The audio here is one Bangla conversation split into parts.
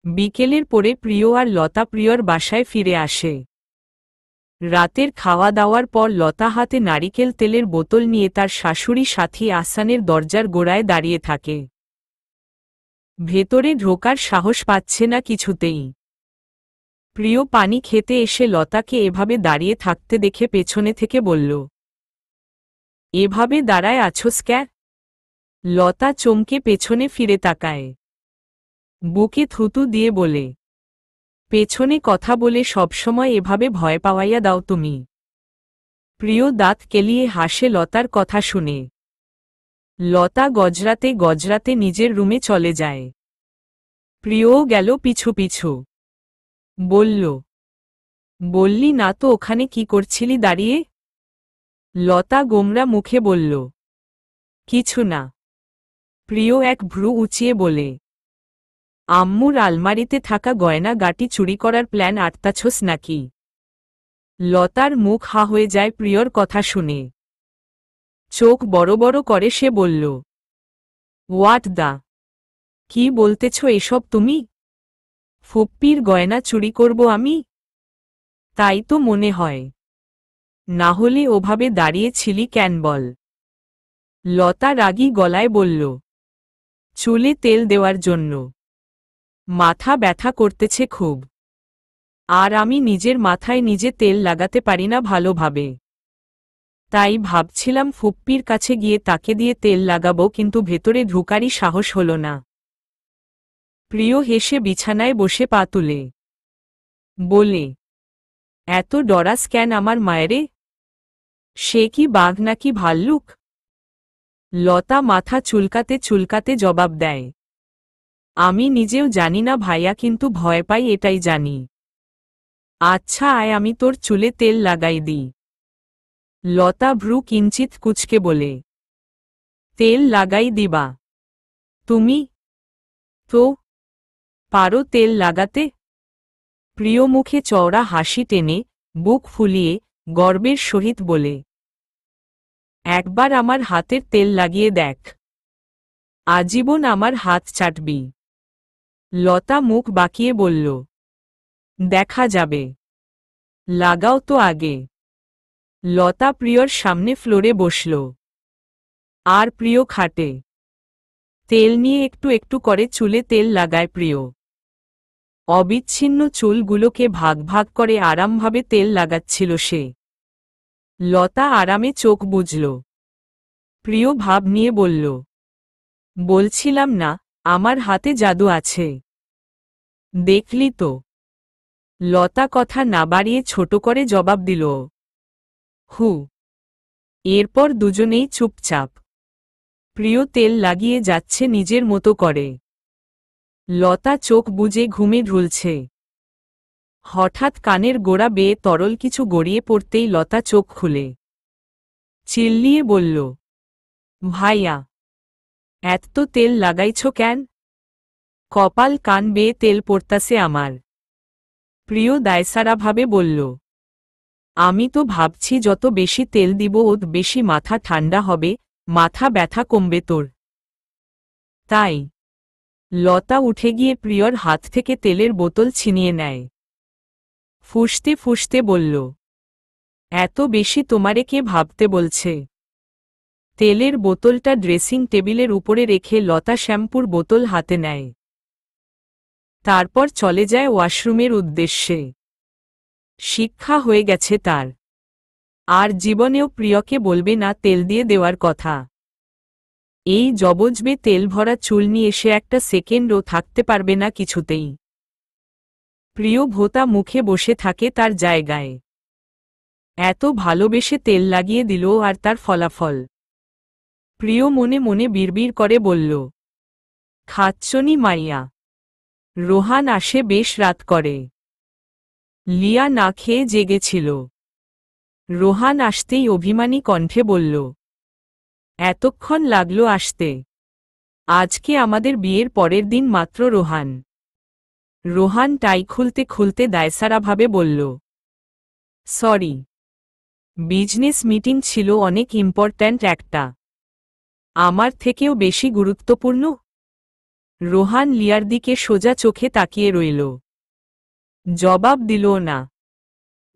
বিকেলের পরে প্রিয় আর লতা প্রিয়র বাসায় ফিরে আসে। রাতের খাওয়া দাওয়ার পর লতা হাতে নারিকেল তেলের বোতল নিয়ে তার শাশুড়ি সাথী আহসানের দরজার গোড়ায় দাঁড়িয়ে থাকে। ভেতরে ঢোকার সাহস পাচ্ছে না কিছুতেই। প্রিয় পানি খেতে এসে লতাকে এভাবে দাঁড়িয়ে থাকতে দেখে পেছনে থেকে বলল, এভাবে দাঁড়ায় আছোস ক্যা? লতা চমকে পেছনে ফিরে তাকায়। বুকে থুতু দিয়ে বলে, পেছনে কথা বলে সবসময় এভাবে ভয় পাওয়াইয়া দাও তুমি। প্রিয় দাঁত কেলিয়ে হাসে লতার কথা শুনে। লতা গজরাতে গজরাতে নিজের রুমে চলে যায়। প্রিয়ও গেল পিছু পিছু। বলল, বললি না তো ওখানে কি করছিলি দাঁড়িয়ে? লতা গোমরা মুখে বলল, কিছু না। প্রিয় এক ভ্রু উঁচিয়ে বলে, আম্মুর আলমারিতে থাকা গয়না গাটি চুরি করার প্ল্যান আটতাছোস নাকি? লতার মুখ হা হয়ে যায় প্রিয়র কথা শুনে। চোখ বড় বড় করে সে বলল, হোয়াট দা? কি বলতেছ এসব তুমি? ফুপ্পির গয়না চুরি করব আমি? তাই তো মনে হয়। না হলে ওভাবে দাঁড়িয়েছিলি কেন বল? লতা রাগী গলায় বলল, চুলে তেল দেওয়ার জন্য। মাথা ব্যথা করতেছে খুব। আর আমি নিজের মাথায় নিজে তেল লাগাতে পারি না ভালোভাবে। তাই ভাবছিলাম ফুপ্পির কাছে গিয়ে তাকে দিয়ে তেল লাগাবো, কিন্তু ভেতরে ঢুকারই সাহস হল না। প্রিয় হেসে বিছানায় বসে পা তুলে বলে, এত ডরাস কেন আমার মায়েরে? সে কি বাঘ নাকি ভাল্লুক? লতা মাথা চুলকাতে চুলকাতে জবাব দেয়, আমি নিজেও জানি না ভাইয়া, কিন্তু ভয় পাই এটাই জানি। আচ্ছা আয় আমি তোর চুলে তেল লাগাই দিই। লতা ভ্রু কিঞ্চিত কুচকে বলে, তেল লাগাই দিবা তুমি? তো পারো তেল লাগাতে? প্রিয় মুখে চওড়া হাসি টেনে বুক ফুলিয়ে গর্বের সহিত বলে, একবার আমার হাতের তেল লাগিয়ে দেখ। আজীবন আমার হাত চাটবি। লতা মুখ বাঁকিয়ে বলল, দেখা যাবে। লাগাও তো আগে। লতা প্রিয়র সামনে ফ্লোরে বসল। আর প্রিয় খাটে। তেল নিয়ে একটু একটু করে চুলে তেল লাগায় প্রিয়। অবিচ্ছিন্ন চুলগুলোকে ভাগ ভাগ করে আরামভাবে তেল লাগাচ্ছিল সে। লতা আরামে চোখ বুজল। প্রিয় ভাব নিয়ে বলল, বলছিলাম না আমার হাতে জাদু আছে। দেখলি তো? লতা কথা না বাড়িয়ে ছোট করে জবাব দিল, হু। এরপর দুজনেই চুপচাপ। প্রিয় তেল লাগিয়ে যাচ্ছে নিজের মতো করে। লতা চোখ বুজে ঘুমে ঢুলছে। হঠাৎ কানের গোড়া বেয়ে তরল কিছু গড়িয়ে পড়তেই লতা চোখ খুলে চিল্লিয়ে বলল, ভাইয়া, এত তেল লাগাইছ কেন? কপাল কান বেয়ে তেল পড়তাছে আমার। প্রিয় দায়সারাভাবে বলল, আমি তো ভাবছি যত বেশি তেল দিব তত বেশি মাথা ঠান্ডা হবে, মাথা ব্যথা কমবে তোর। তাই। লতা উঠে গিয়ে প্রিয়র হাত থেকে তেলের বোতল ছিনিয়ে নেয়। ফুঁসতে ফুঁসতে বলল, এত বেশি তোমারে কে ভাবতে বলছে? তেলের বোতলটা ড্রেসিং টেবিলের উপরে রেখে লতা শ্যাম্পুর বোতল হাতে নেয়। তারপর চলে যায় ওয়াশরুমের উদ্দেশ্যে। শিক্ষা হয়ে গেছে তার। আর জীবনেও প্রিয়কে বলবে না তেল দিয়ে দেওয়ার কথা। এই জবজবে তেল ভরা চুল নিয়ে সে একটা সেকেন্ডও থাকতে পারবে না কিছুতেই। প্রিয় ভোতা মুখে বসে থাকে তার জায়গায়। এত ভালোবেসে তেল লাগিয়ে দিল, আর তার ফলাফল? প্রিয় মনে মনে বিড়বিড় করে বলল, খাচ্ছনি মাইয়া। রোহান আসে বেশ রাত করে। লিয়া না খেয়ে জেগেছিল। রোহান আসতেই অভিমানী কণ্ঠে বলল, এতক্ষণ লাগলো আসতে? আজকে আমাদের বিয়ের পরের দিন মাত্র। রোহান টাই খুলতে খুলতে দায়সারাভাবে বলল, সরি, বিজনেস মিটিং ছিল, অনেক ইম্পর্ট্যান্ট একটা। আমার থেকেও বেশি গুরুত্বপূর্ণ? রোহান লিয়ার দিকে সোজা চোখে তাকিয়ে রইল। জবাব দিল না।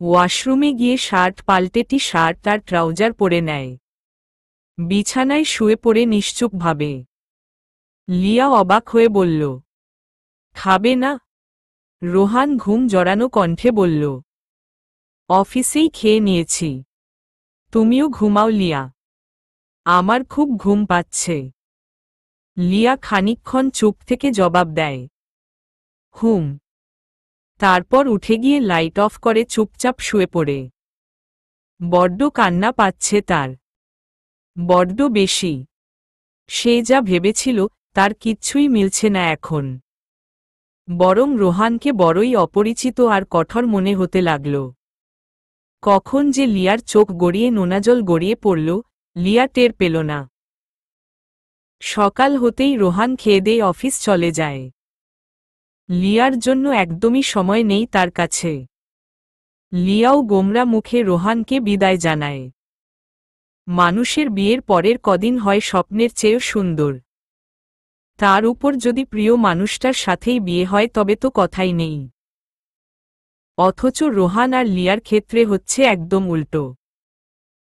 ওয়াশরুমে গিয়ে শার্ট পাল্টে টি শার্ট আর ট্রাউজার পরে নেয়। বিছানায় শুয়ে পড়ে নিশ্চুপভাবে। লিয়া অবাক হয়ে বলল, খাবে না? রোহান ঘুম জড়ানো কণ্ঠে বলল, অফিসেই খেয়ে নিয়েছি। তুমিও ঘুমাও লিয়া, আমার খুব ঘুম পাচ্ছে। লিয়া খানিকক্ষণ চুপ থেকে জবাব দেয়, হুম। তারপর উঠে গিয়ে লাইট অফ করে চুপচাপ শুয়ে পড়ে। বড্ড কান্না পাচ্ছে তার, বড্ড বেশি। সে যা ভেবেছিল তার কিচ্ছুই মিলছে না এখন। বরং রোহানকে বড়ই অপরিচিত আর কঠোর মনে হতে লাগল। কখন যে লিয়ার চোখ গড়িয়ে নোনাজল গড়িয়ে পড়ল, লিয়া টের পেল না। সকাল হতেই রোহান খেয়েদেয়ে অফিস চলে যায়। লিয়ার জন্য একদমই সময় নেই তার কাছে। লিয়াও গোমরা মুখে রোহানকে বিদায় জানায়। মানুষের বিয়ের পরের কদিন হয় স্বপ্নের চেয়েও সুন্দর। তার উপর যদি প্রিয় মানুষটার সাথেই বিয়ে হয় তবে তো কথাই নেই। অথচ রোহান আর লিয়ার ক্ষেত্রে হচ্ছে একদম উল্টো।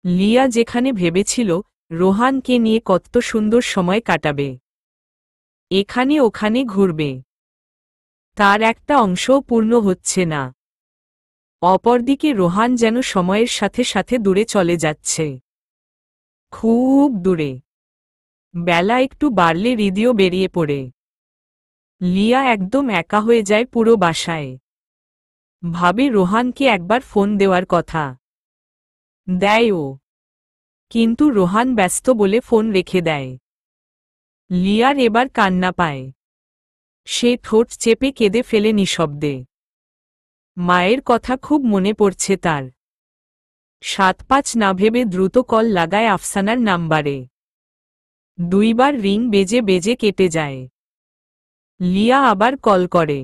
লিয়া যেখানে ভেবেছিল রোহানকে নিয়ে কত সুন্দর সময় কাটাবে, এখানে ওখানে ঘুরবে, তার একটা অংশও পূর্ণ হচ্ছে না। অপরদিকে রোহান যেন সময়ের সাথে সাথে দূরে চলে যাচ্ছে, খুব দূরে। বেলা একটু বাড়লে হৃদিও বেরিয়ে পড়ে। লিয়া একদম একা হয়ে যায় পুরো বাসায়। ভাবে রোহানকে একবার ফোন দেওয়ার কথা। দেয় ও, কিন্তু রোহান ব্যস্ত বলে ফোন রেখে দেয়। লিয়ার এবার কান্না পায়। সে ঠোঁট চেপে কেঁদে ফেলে নিঃশব্দে। মায়ের কথা খুব মনে পড়ছে তার। ৭-৫ না ভেবে দ্রুত কল লাগায় আফসানার নাম্বারে। ২ বার রিং বেজে বেজে কেটে যায়। লিয়া আবার কল করে।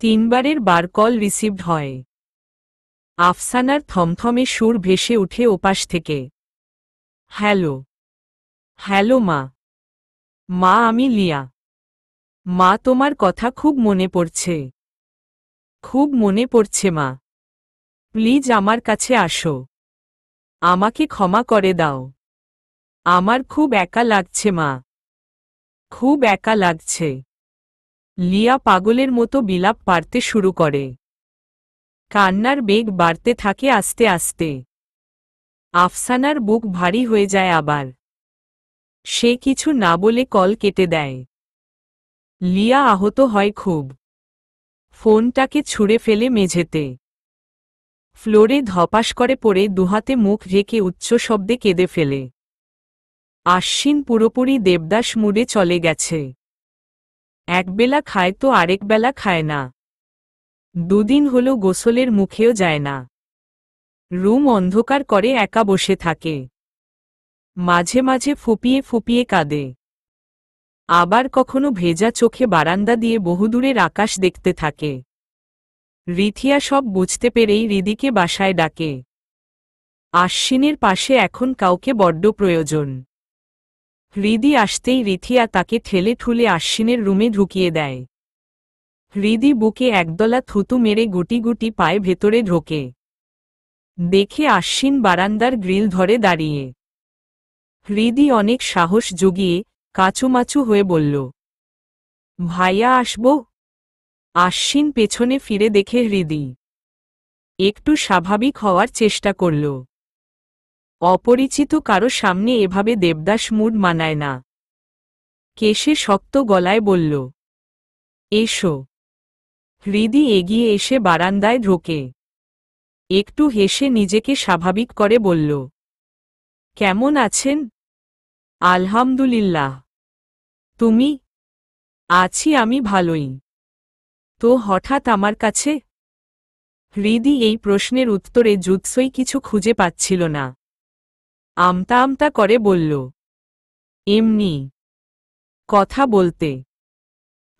৩ বারের বার কল রিসিভড হয়। আফসানার থমথমে সুর ভেসে উঠে ওপাশ থেকে, হ্যালো। হ্যালো মা। মা আমি লিয়া। মা তোমার কথা খুব মনে পড়ছে। খুব মনে পড়ছে মা। প্লিজ আমার কাছে আসো। আমাকে ক্ষমা করে দাও। আমার খুব একা লাগছে মা। খুব একা লাগছে। লিয়া পাগলের মতো বিলাপ পারতে শুরু করে। কান্নার বেগ বাড়তে থাকে আস্তে আস্তে। আফসানার বুক ভারী হয়ে যায় আবার। সে কিছু না বলে কল কেটে দেয়। লিয়া আহত হয় খুব। ফোনটাকে ছুঁড়ে ফেলে মেঝেতে। ফ্লোরে ধপাস করে পড়ে দুহাতে মুখ ঢেকে উচ্চ শব্দে কেঁদে ফেলে। আশ্বিন পুরোপুরি দেবদাস মুডে চলে গেছে। একবেলা খায় তো আরেক বেলা খায় না। ২ দিন হলো গোসলের মুখেও যায় না। রুম অন্ধকার করে একা বসে থাকে। মাঝে মাঝে ফুপিয়ে ফুপিয়ে কাঁদে। আবার কখনো ভেজা চোখে বারান্দা দিয়ে বহুদূরের আকাশ দেখতে থাকে। রিথিয়া সব বুঝতে পেরেই হৃদিকে বাসায় ডাকে। আশ্বিনের পাশে এখন কাউকে বড্ড প্রয়োজন। হৃদি আসতেই রিথিয়া তাকে ঠেলে ঠুলে আশ্বিনের রুমে ঢুকিয়ে দেয়। হৃদি বুকে একদলা থুতু মেরে গুটি গুটি পায়ে ভেতরে ঢোকে। দেখে আশ্বিন বারান্দার গ্রিল ধরে দাঁড়িয়ে। হৃদি অনেক সাহস জুগিয়ে কাচুমাচু হয়ে বলল, ভাইয়া আসব? আশ্বিন পেছনে ফিরে দেখে হৃদি। একটু স্বাভাবিক হওয়ার চেষ্টা করল। অপরিচিত কারো সামনে এভাবে দেবদাস মুড মানায় না। কেশে শক্ত গলায় বলল, এসো। হৃদি এগিয়ে এসে বারান্দায় ঢোকে। একটু হেসে নিজেকে স্বাভাবিক করে বলল, কেমন আছেন? আলহামদুলিল্লাহ। তুমি? আছি আমি ভালোই। তো হঠাৎ আমার কাছে? হৃদি এই প্রশ্নের উত্তরে জুৎসই কিছু খুঁজে পাচ্ছিল না। আমতা আমতা করে বলল, এমনি কথা বলতে।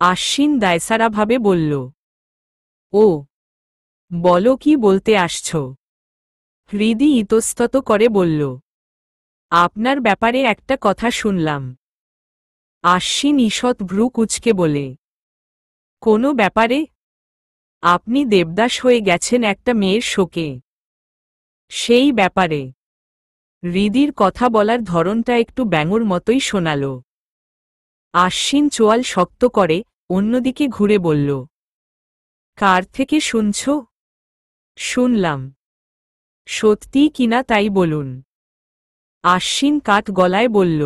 আশ্বিন দায়সারাভাবে বলল, ও, বলো কি বলতে আসছ? হৃদি ইতস্তত করে বলল, আপনার ব্যাপারে একটা কথা শুনলাম। আশ্বিন ঈষৎ ভ্রু কুঁচকে বলে, কোনো ব্যাপারে? আপনি দেবদাস হয়ে গেছেন একটা মেয়ের শোকে। সেই ব্যাপারে। হৃদির কথা বলার ধরনটা একটু ব্যাঙর মতোই শোনাল। আশ্বিন চোয়াল শক্ত করে অন্যদিকে ঘুরে বলল, কার থেকে শুনছ? শুনলাম। সত্যি কিনা তাই বলুন। আশ্বিন কাঠ গলায় বলল,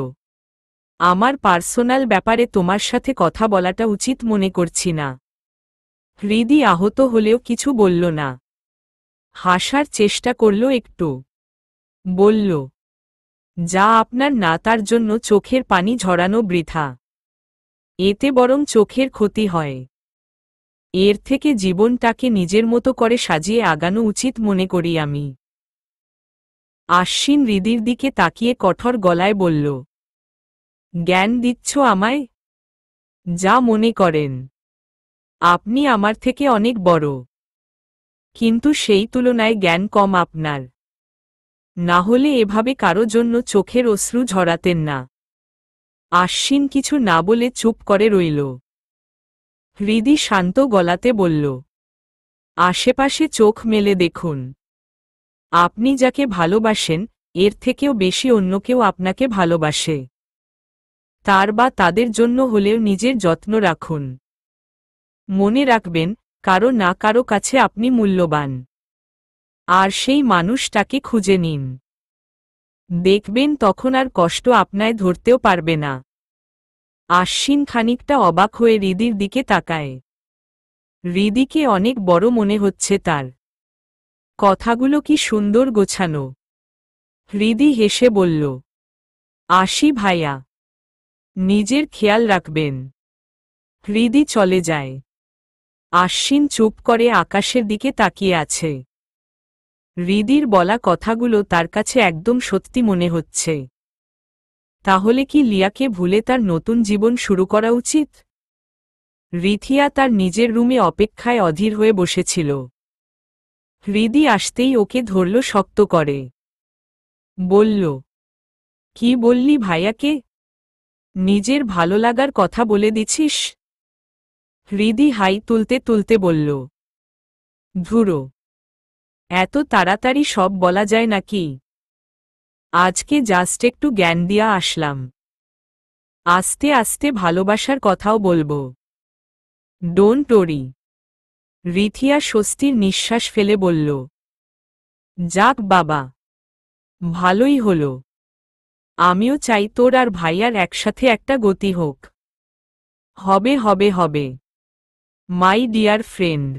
আমার পার্সোনাল ব্যাপারে তোমার সাথে কথা বলাটা উচিত মনে করছি না। হৃদি আহত হলেও কিছু বলল না। হাসার চেষ্টা করল একটু। বলল, যা আপনার না তার জন্য চোখের পানি ঝরানো বৃথা। এতে বরং চোখের ক্ষতি হয়। এর থেকে জীবনটাকে নিজের মতো করে সাজিয়ে আগানো উচিত মনে করি আমি। আশ্বিন হৃদির দিকে তাকিয়ে কঠোর গলায় বলল, জ্ঞান দিচ্ছ আমায়? যা মনে করেন। আপনি আমার থেকে অনেক বড়, কিন্তু সেই তুলনায় জ্ঞান কম আপনার। না হলে এভাবে কারো জন্য চোখের অশ্রু ঝরাতেন না। আশ্বিন কিছু না বলে চুপ করে রইল। হৃদি শান্ত গলাতে বলল, আশেপাশে চোখ মেলে দেখুন। আপনি যাকে ভালোবাসেন এর থেকেও বেশি অন্য কেউ আপনাকে ভালোবাসে। তার বা তাদের জন্য হলেও নিজের যত্ন রাখুন। মনে রাখবেন, কারো না কারো কাছে আপনি মূল্যবান। আর সেই মানুষটাকে খুঁজে নিন। দেখবেন তখন আর কষ্ট আপনায় ধরতেও পারবে না। আশ্বিন খানিকটা অবাক হয়ে হৃদির দিকে তাকায়। হৃদিকে অনেক বড় মনে হচ্ছে তার। কথাগুলো কি সুন্দর গোছানো। হৃদি হেসে বলল, আসি ভাইয়া। নিজের খেয়াল রাখবেন। হৃদি চলে যায়। আশ্বিন চুপ করে আকাশের দিকে তাকিয়ে আছে। হৃদির বলা কথাগুলো তার কাছে একদম সত্যি মনে হচ্ছে। তাহলে কি লিয়াকে ভুলে তার নতুন জীবন শুরু করা উচিত? রিথিয়া তার নিজের রুমে অপেক্ষায় অধীর হয়ে বসেছিল। হৃদি আসতেই ওকে ধরল শক্ত করে। বলল, কি বললি ভাইয়াকে? নিজের ভালো লাগার কথা বলে দিছিস? হৃদি হাই তুলতে তুলতে বলল, ধুরো, এত তাড়াতাড়ি সব বলা যায় নাকি? আজকে জাস্ট একটু জ্ঞান দিয়া আসলাম। আস্তে আস্তে ভালোবাসার কথাও বলবো। Don't worry. রিথিয়া স্বস্তির নিঃশ্বাস ফেলে বলল, যাক বাবা, ভালোই হলো। আমিও চাই তোর আর ভাইয়ার একসাথে একটা গতি হোক। হবে হবে হবে, মাই ডিয়ার ফ্রেন্ড।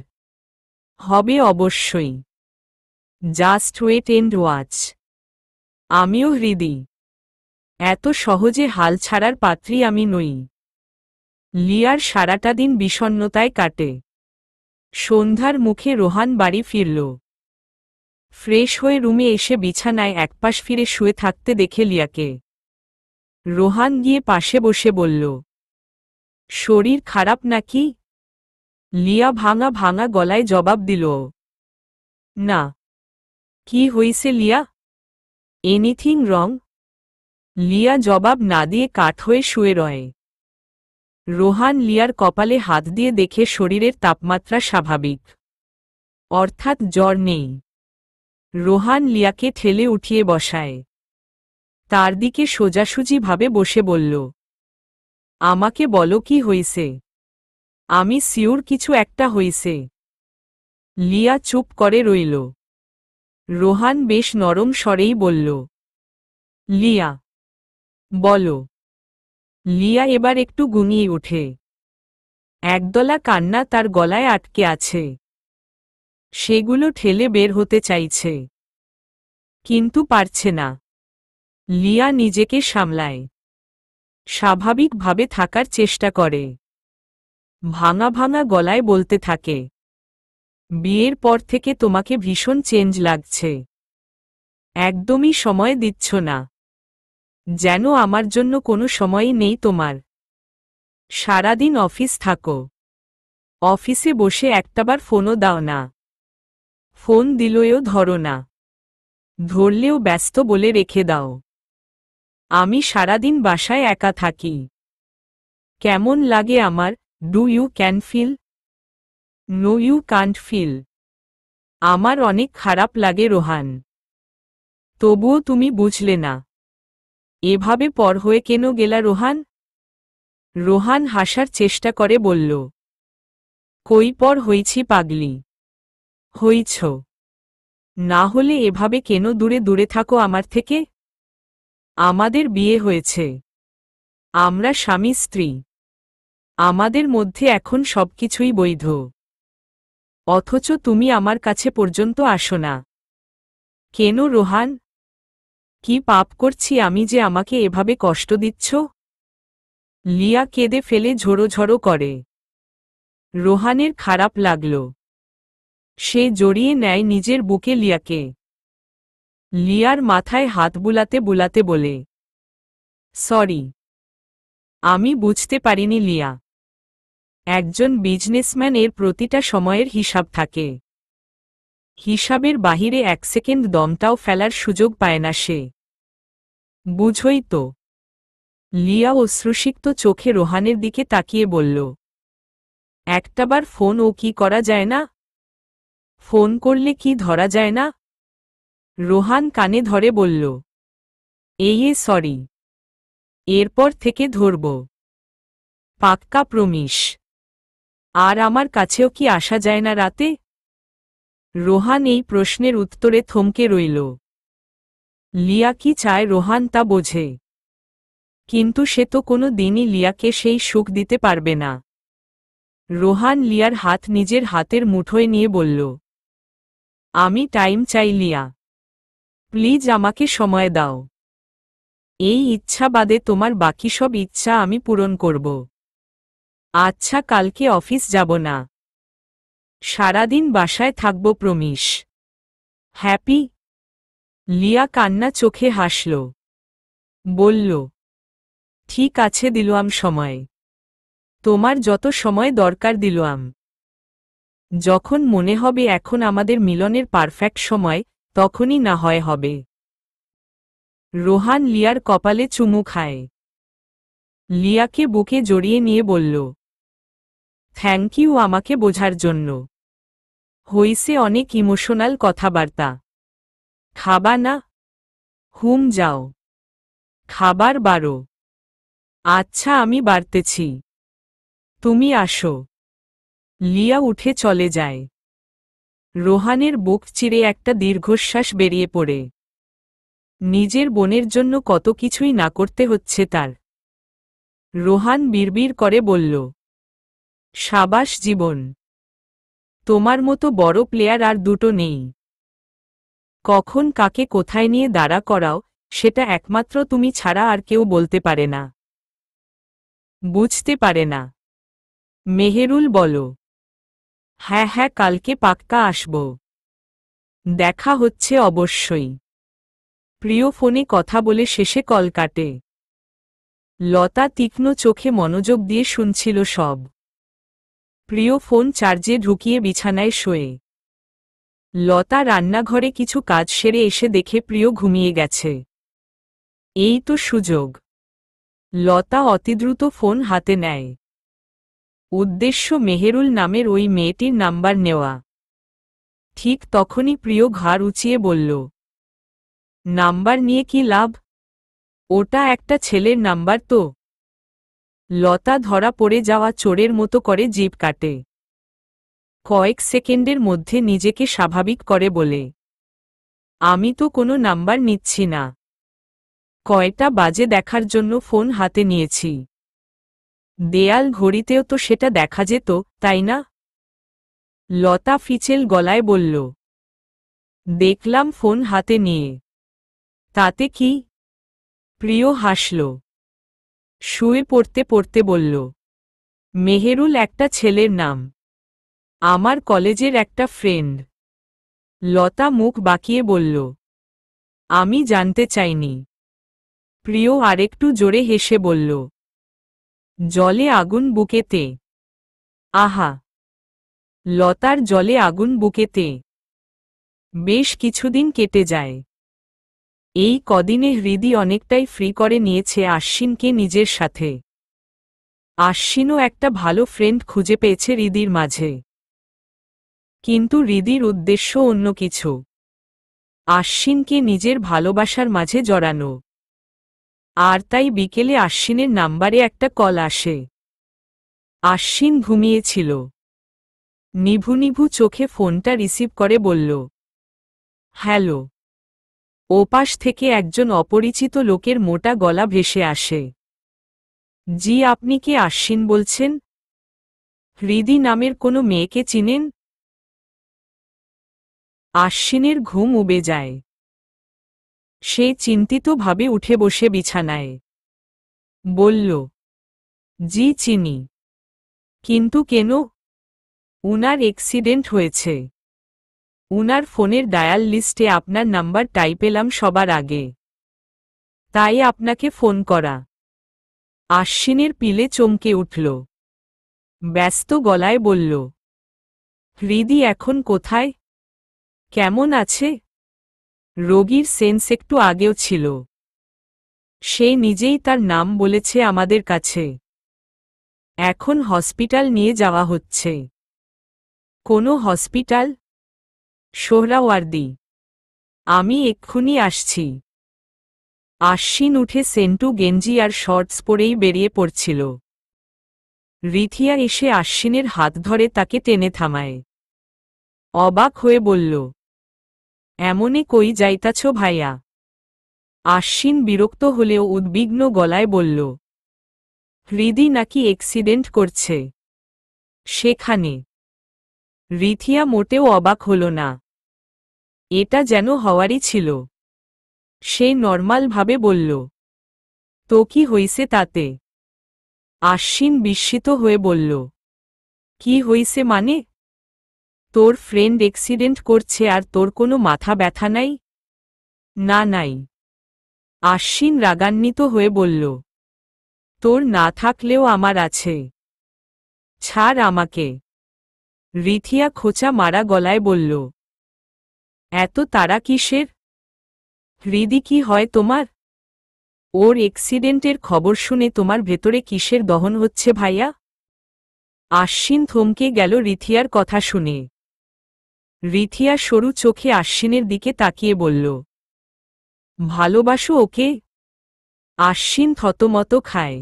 হবে অবশ্যই। Just wait and watch. আমিও হৃদি। এত সহজে হাল ছাড়ার পাত্রী আমি নই। লিয়ার সারাটা দিন বিষণ্ণতায় কাটে। সন্ধ্যার মুখে রোহান বাড়ি ফিরল। ফ্রেশ হয়ে রুমে এসে বিছানায় একপাশ ফিরে শুয়ে থাকতে দেখে লিয়াকে। রোহান গিয়ে পাশে বসে বলল, শরীর খারাপ নাকি? লিয়া ভাঙা ভাঙা গলায় জবাব দিল, না। কি হইছে লিয়া? Anything wrong? লিয়া জবাব না দিয়ে কাঠ হয়ে শুয়ে রয়। রোহান লিয়ার কপালে হাত দিয়ে দেখে শরীরের তাপমাত্রা স্বাভাবিক, অর্থাৎ জ্বর নেই। রোহান লিয়াকে ঠেলে উঠিয়ে বসায়। তার দিকে সোজাসুজিভাবে বসে বলল, আমাকে বলো কি হইছে। আমি সিউর কিছু একটা হইছে। লিয়া চুপ করে রইল। রোহান বেশ নরম স্বরেই বলল, লিয়া, বলো। লিয়া এবার একটু গুঙিয়ে ওঠে। একদলা কান্না তার গলায় আটকে আছে। সেগুলো ঠেলে বের হতে চাইছে, কিন্তু পারছে না। লিয়া নিজেকে সামলায়, স্বাভাবিকভাবে থাকার চেষ্টা করে। ভাঙা ভাঙা গলায় বলতে থাকে, বিয়ের পর থেকে তোমাকে ভীষণ চেঞ্জ লাগছে। একদমই সময় দিচ্ছ না। যেন আমার জন্য কোনো সময়ই নেই তোমার। সারাদিন অফিস থাকো। অফিসে বসে একটাবার ফোনও দাও না। ফোন দিলেও ধরো না। ধরলেও ব্যস্ত বলে রেখে দাও। আমি সারাদিন বাসায় একা থাকি। কেমন লাগে আমার? Do you can feel? No you can't feel. আমার অনেক খারাপ লাগে রোহান। তবুও তুমি বুঝলে না। এভাবে পর হয়ে কেন গেলা রোহান? রোহান হাসার চেষ্টা করে বলল, কই পর হইছি পাগলি? হইছ। না হলে এভাবে কেন দূরে দূরে থাকো আমার থেকে? আমাদের বিয়ে হয়েছে। আমরা স্বামী স্ত্রী। আমাদের মধ্যে এখন সবকিছুই বৈধ। অথচ তুমি আমার কাছে পর্যন্ত আসো না। কেন রোহান? কি পাপ করছি আমি যে আমাকে এভাবে কষ্ট দিচ্ছ? লিয়া কেঁদে ফেলে ঝোড়ো ঝোড়ো করে। রোহানের খারাপ লাগল। সে জড়িয়ে নেয় নিজের বুকে লিয়াকে। লিয়ার মাথায় হাত বুলাতে বুলাতে বলে, সরি। আমি বুঝতে পারিনি লিয়া। একজন বিজনেসম্যান এর প্রতিটা সময়ের হিসাব থাকে। হিসাবের বাহিরে এক সেকেন্ড দমটাও ফেলার সুযোগ পায় না সে। বুঝই তো। লিয়া অশ্রুসিক্ত চোখে রোহানের দিকে তাকিয়ে বলল, একটাবার ফোন ও কি করা যায় না? ফোন করলে কি ধরা যায় না? রোহান কানে ধরে বলল, সরি। এরপর থেকে ধরব। পাক্কা প্রমিস। আর আমার কাছেও কি আসা যায় না রাতে? রোহান এই প্রশ্নের উত্তরে থমকে রইল। লিয়া কি চায় রোহান তা বোঝে। কিন্তু সে তো কোনো দিনই লিয়াকে সেই সুখ দিতে পারবে না। রোহান লিয়ার হাত নিজের হাতের মুঠোয় নিয়ে বলল, আমি টাইম চাই লিয়া। প্লিজ আমাকে সময় দাও। এই ইচ্ছা বাদে তোমার বাকি সব ইচ্ছা আমি পূরণ করব। আচ্ছা, কালকে অফিস যাব না। সারাদিন বাসায় থাকব প্রমিস। হ্যাপি? লিয়া কান্না চোখে হাসল। বলল, ঠিক আছে দিলাম সময়। তোমার যত সময় দরকার দিলাম। যখন মনে হবে এখন আমাদের মিলনের পারফেক্ট সময়, তখনই না হয় হবে। রোহান লিয়ার কপালে চুমু খায়। লিয়াকে বুকে জড়িয়ে নিয়ে বলল, থ্যাংক ইউ আমাকে বোঝার জন্য। হইছে অনেক ইমোশনাল কথাবার্তা। খাবা না? হুম যাও। খাবার বারো। আচ্ছা আমি বাড়তেছি। তুমি আসো। লিয়া উঠে চলে যায়। রোহানের বুক চিরে একটা দীর্ঘশ্বাস বেরিয়ে পড়ে। নিজের বোনের জন্য কত কিছুই না করতে হচ্ছে তার। রোহান বিড়বিড় করে বলল, সাবাস জীবন। তোমার মতো বড় প্লেয়ার আর দুটো নেই। কখন কাকে কোথায় নিয়ে দাঁড়া করাও, সেটা একমাত্র তুমি ছাড়া আর কেউ বলতে পারে না। বুঝতে পারে না। মেহেরুল বলো, হ্যাঁ হ্যাঁ কালকে পাক্কা আসব। দেখা হচ্ছে অবশ্যই। প্রিয় ফোনে কথা বলে শেষে কল কাটে। লতা তীক্ষ্ণ চোখে মনোযোগ দিয়ে শুনছিল সব। প্রিয় ফোন চার্জে ঢুকিয়ে বিছানায় শোয়ে। লতা রান্নাঘরে কিছু কাজ সেরে এসে দেখে প্রিয় ঘুমিয়ে গেছে। এই তো সুযোগ। লতা অতিদ্রুত ফোন হাতে নেয়। উদ্দেশ্য মেহেরুল নামের ওই মেয়েটির নাম্বার নেওয়া। ঠিক তখনই প্রিয় ঘাড় উঁচিয়ে বলল, নাম্বার নিয়ে কি লাভ? ওটা একটা ছেলের নাম্বার তো। লতা ধরা পড়ে যাওয়া চোরের মতো করে জিভ কাটে। কয়েক সেকেন্ডের মধ্যে নিজেকে স্বাভাবিক করে বলে, আমি তো কোনো নাম্বার নিচ্ছি না। কয়টা বাজে দেখার জন্য ফোন হাতে নিয়েছি। দেয়াল ঘড়িতেও তো সেটা দেখা যেত, তাই না? লতা ফিচেল গলায় বলল, দেখলাম ফোন হাতে নিয়ে। তাতে কি? প্রিয় হাসল। শুয়ে পড়তে পড়তে বলল, মেহেরুল একটা ছেলের নাম। আমার কলেজের একটা ফ্রেন্ড। লতা মুখ বাঁকিয়ে বলল, আমি জানতে চাইনি। প্রিয় আরেকটু জোরে হেসে বলল, জলে আগুন বুকেতে। আহা! লতার জলে আগুন বুকেতে। বেশ কিছুদিন কেটে যায়। এই কদিনে হৃদি অনেকটাই ফ্রি করে নিয়েছে আশ্বিনকে নিজের সাথে। আশ্বিনও একটা ভালো ফ্রেন্ড খুঁজে পেয়েছে হৃদির মাঝে। কিন্তু হৃদির উদ্দেশ্য অন্য কিছু, আশ্বিনকে নিজের ভালোবাসার মাঝে জড়ানো। আর তাই বিকেলে আশ্বিনের নাম্বারে একটা কল আসে। আশ্বিন ঘুমিয়েছিল। নিভু নিভু চোখে ফোনটা রিসিভ করে বলল, হ্যালো। ওপাশ থেকে একজন অপরিচিত লোকের মোটা গলা ভেসে আসে। জি, আপনি কে? আশ্বিন বলছেন। হৃদি নামের কোনো মেয়েকে চিনেন? আশ্বিনের ঘুম উবে যায়। সে চিন্তিতভাবে উঠে বসে বিছানায়। বলল, জি চিনি। কিন্তু কেন? উনার অ্যাক্সিডেন্ট হয়েছে। উনার ফোনের ডায়াল লিস্টে আপনার নাম্বার টাইপ পেলাম সবার আগে, তাই আপনাকে ফোন করা। আশ্বিনের পিলে চমকে উঠল। ব্যস্ত গলায় বলল, হৃদি এখন কোথায়? কেমন আছে? রোগীর সেন্স একটু আগেও ছিল। সে নিজেই তার নাম বলেছে আমাদের কাছে। এখন হসপিটাল নিয়ে যাওয়া হচ্ছে। কোনো হসপিটাল? সোহরাওয়ার্দী। আমি এক্ষুনি আসছি। আশ্বিন উঠে সেন্টু গেঞ্জি আর শর্টস পরেই বেরিয়ে পড়ছিল। রিথিয়া এসে আশ্বিনের হাত ধরে তাকে টেনে থামায়। অবাক হয়ে বলল, এমনে কই যাইতাছ ভাইয়া? আশ্বিন বিরক্ত হলেও উদ্বিগ্ন গলায় বলল, হৃদি নাকি অ্যাক্সিডেন্ট করছে সেখানে। রিথিয়া মোটেও অবাক হল না। এটা যেন হওয়ারই ছিল। সে নর্মালভাবে বলল, তো কি হইছে তাতে? আশ্বিন বিস্মিত হয়ে বলল, কি হইছে মানে? তোর ফ্রেন্ড অ্যাক্সিডেন্ট করছে আর তোর কোনো মাথা ব্যথা নাই? না নাই। আশ্বিন রাগান্বিত হয়ে বলল, তোর না থাকলেও আমার আছে। ছাড় আমাকে। রিথিয়া খোঁচা মারা গলায় বলল, এত তাড়া কিসের? হৃদি কি হয় তোমার? ওর অ্যাক্সিডেন্টের খবর শুনে তোমার ভেতরে কিসের দহন হচ্ছে ভাইয়া? আশ্বিন থমকে গেল রিথিয়ার কথা শুনে। রিথিয়া সরু চোখে আশ্বিনের দিকে তাকিয়ে বলল, ভালোবাসো ওকে? আশ্বিন থতমত খায়।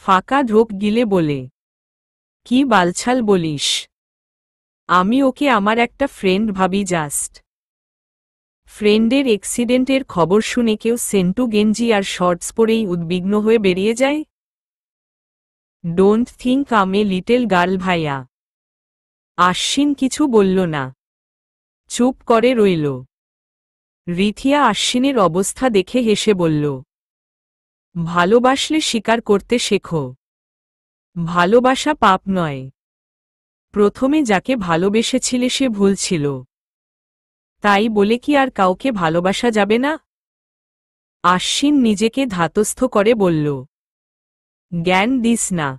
ফাঁকা ঢোক গিলে বলে, কি বালছাল বলিস? আমি ওকে আমার একটা ফ্রেন্ড ভাবি জাস্ট। ফ্রেন্ডের অ্যাক্সিডেন্টের খবর শুনে কেউ সেন্টু গেঞ্জি আর শর্টস পরেই উদ্বিগ্ন হয়ে বেরিয়ে যায়? Don't think I'm a little girl ভাইয়া। আশ্বিন কিছু বলল না, চুপ করে রইল। রিথিয়া আশ্বিনের অবস্থা দেখে হেসে বলল, ভালোবাসলে স্বীকার করতে শেখো। ভালোবাসা পাপ নয়। প্রথমে যাকে ভালোবেসেছিলে সে ভুল ছিল, তাই বলে কি আর কাউকে ভালোবাসা যাবে না? আশ্বিন নিজেকে ধাতস্থ করে বলল, জ্ঞান দিস না।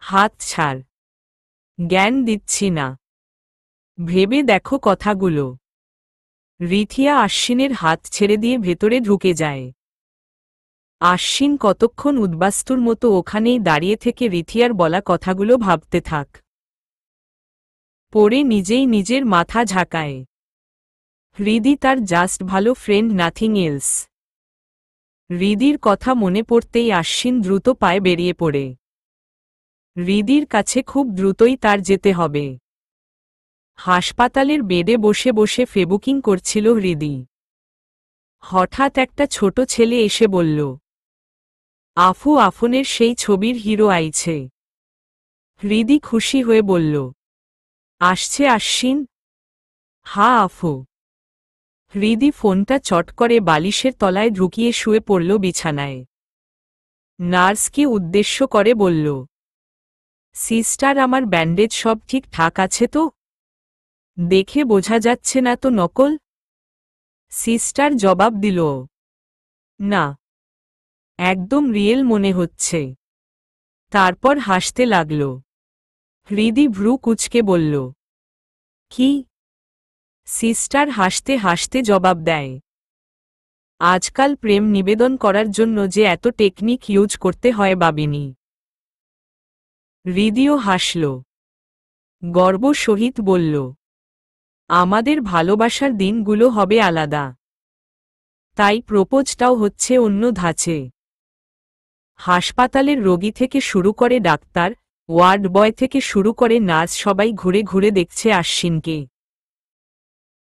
হাত ছাড়। জ্ঞান দিচ্ছি না। ভেবে দেখো কথাগুলো। রিথিয়া আশ্বিনের হাত ছেড়ে দিয়ে ভেতরে ঢুকে যায়। আশ্বিন কতক্ষণ উদ্বাস্তুর মতো ওখানেই দাঁড়িয়ে থেকে রিথিয়ার বলা কথাগুলো ভাবতে থাক। পরে নিজেই নিজের মাথা ঝাঁকায়। হৃদি তার জাস্ট ভালো ফ্রেন্ড, নাথিং এলস। হৃদির কথা মনে পড়তেই আশ্বিন দ্রুত পায়ে বেরিয়ে পড়ে। হৃদির কাছে খুব দ্রুতই তার যেতে হবে। হাসপাতালের বেডে বসে বসে ফেবুকিং করছিল হৃদি। হঠাৎ একটা ছোট ছেলে এসে বলল, আফু, আফনের সেই ছবির হিরো আইছে। হৃদি খুশি হয়ে বলল, আসছে আশ্বিন? হ্যাঁ আফু। হৃদি ফোনটা চট করে বালিশের তলায় ঢুকিয়ে শুয়ে পড়ল বিছানায়। নার্সকে উদ্দেশ্য করে বলল, সিস্টার, আমার ব্যান্ডেজ সব ঠিকঠাক আছে তো? দেখে বোঝা যাচ্ছে না তো নকল? সিস্টার জবাব দিল, না, একদম রিয়েল মনে হচ্ছে। তারপর হাসতে লাগল। হৃদি ভ্রু কুঁচকে বলল, কি? সিস্টার হাসতে হাসতে জবাব দেয়, আজকাল প্রেম নিবেদন করার জন্য যে এত টেকনিক ইউজ করতে হয় ভাবিনি। হৃদিও হাসল, গর্ব সহিত বলল, আমাদের ভালোবাসার দিনগুলো হবে আলাদা। তাই প্রপোজটাও হচ্ছে অন্য ধাঁচে। হাসপাতালের রোগী থেকে শুরু করে ডাক্তার, ওয়ার্ড বয় থেকে শুরু করে নার্স সবাই ঘুরে ঘুরে দেখছে আশ্বিনকে।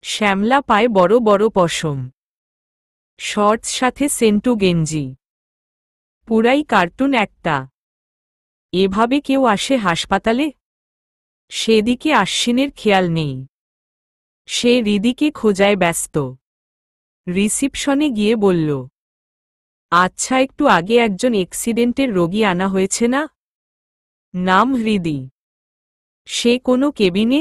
শ্যামলা পায়ে বড় বড় পশম, শর্টস সাথে সেন্টু গেঞ্জি, পুরাই কার্টুন একটা। এভাবে কেউ আসে হাসপাতালে? সেদিকে আশ্বিনের খেয়াল নেই। সে হৃদিকে খোঁজায় ব্যস্ত। রিসিপশনে গিয়ে বলল, আচ্ছা, একটু আগে একজন অ্যাক্সিডেন্টের রোগী আনা হয়েছে না? নাম হৃদি। সে কোনো কেবিনে?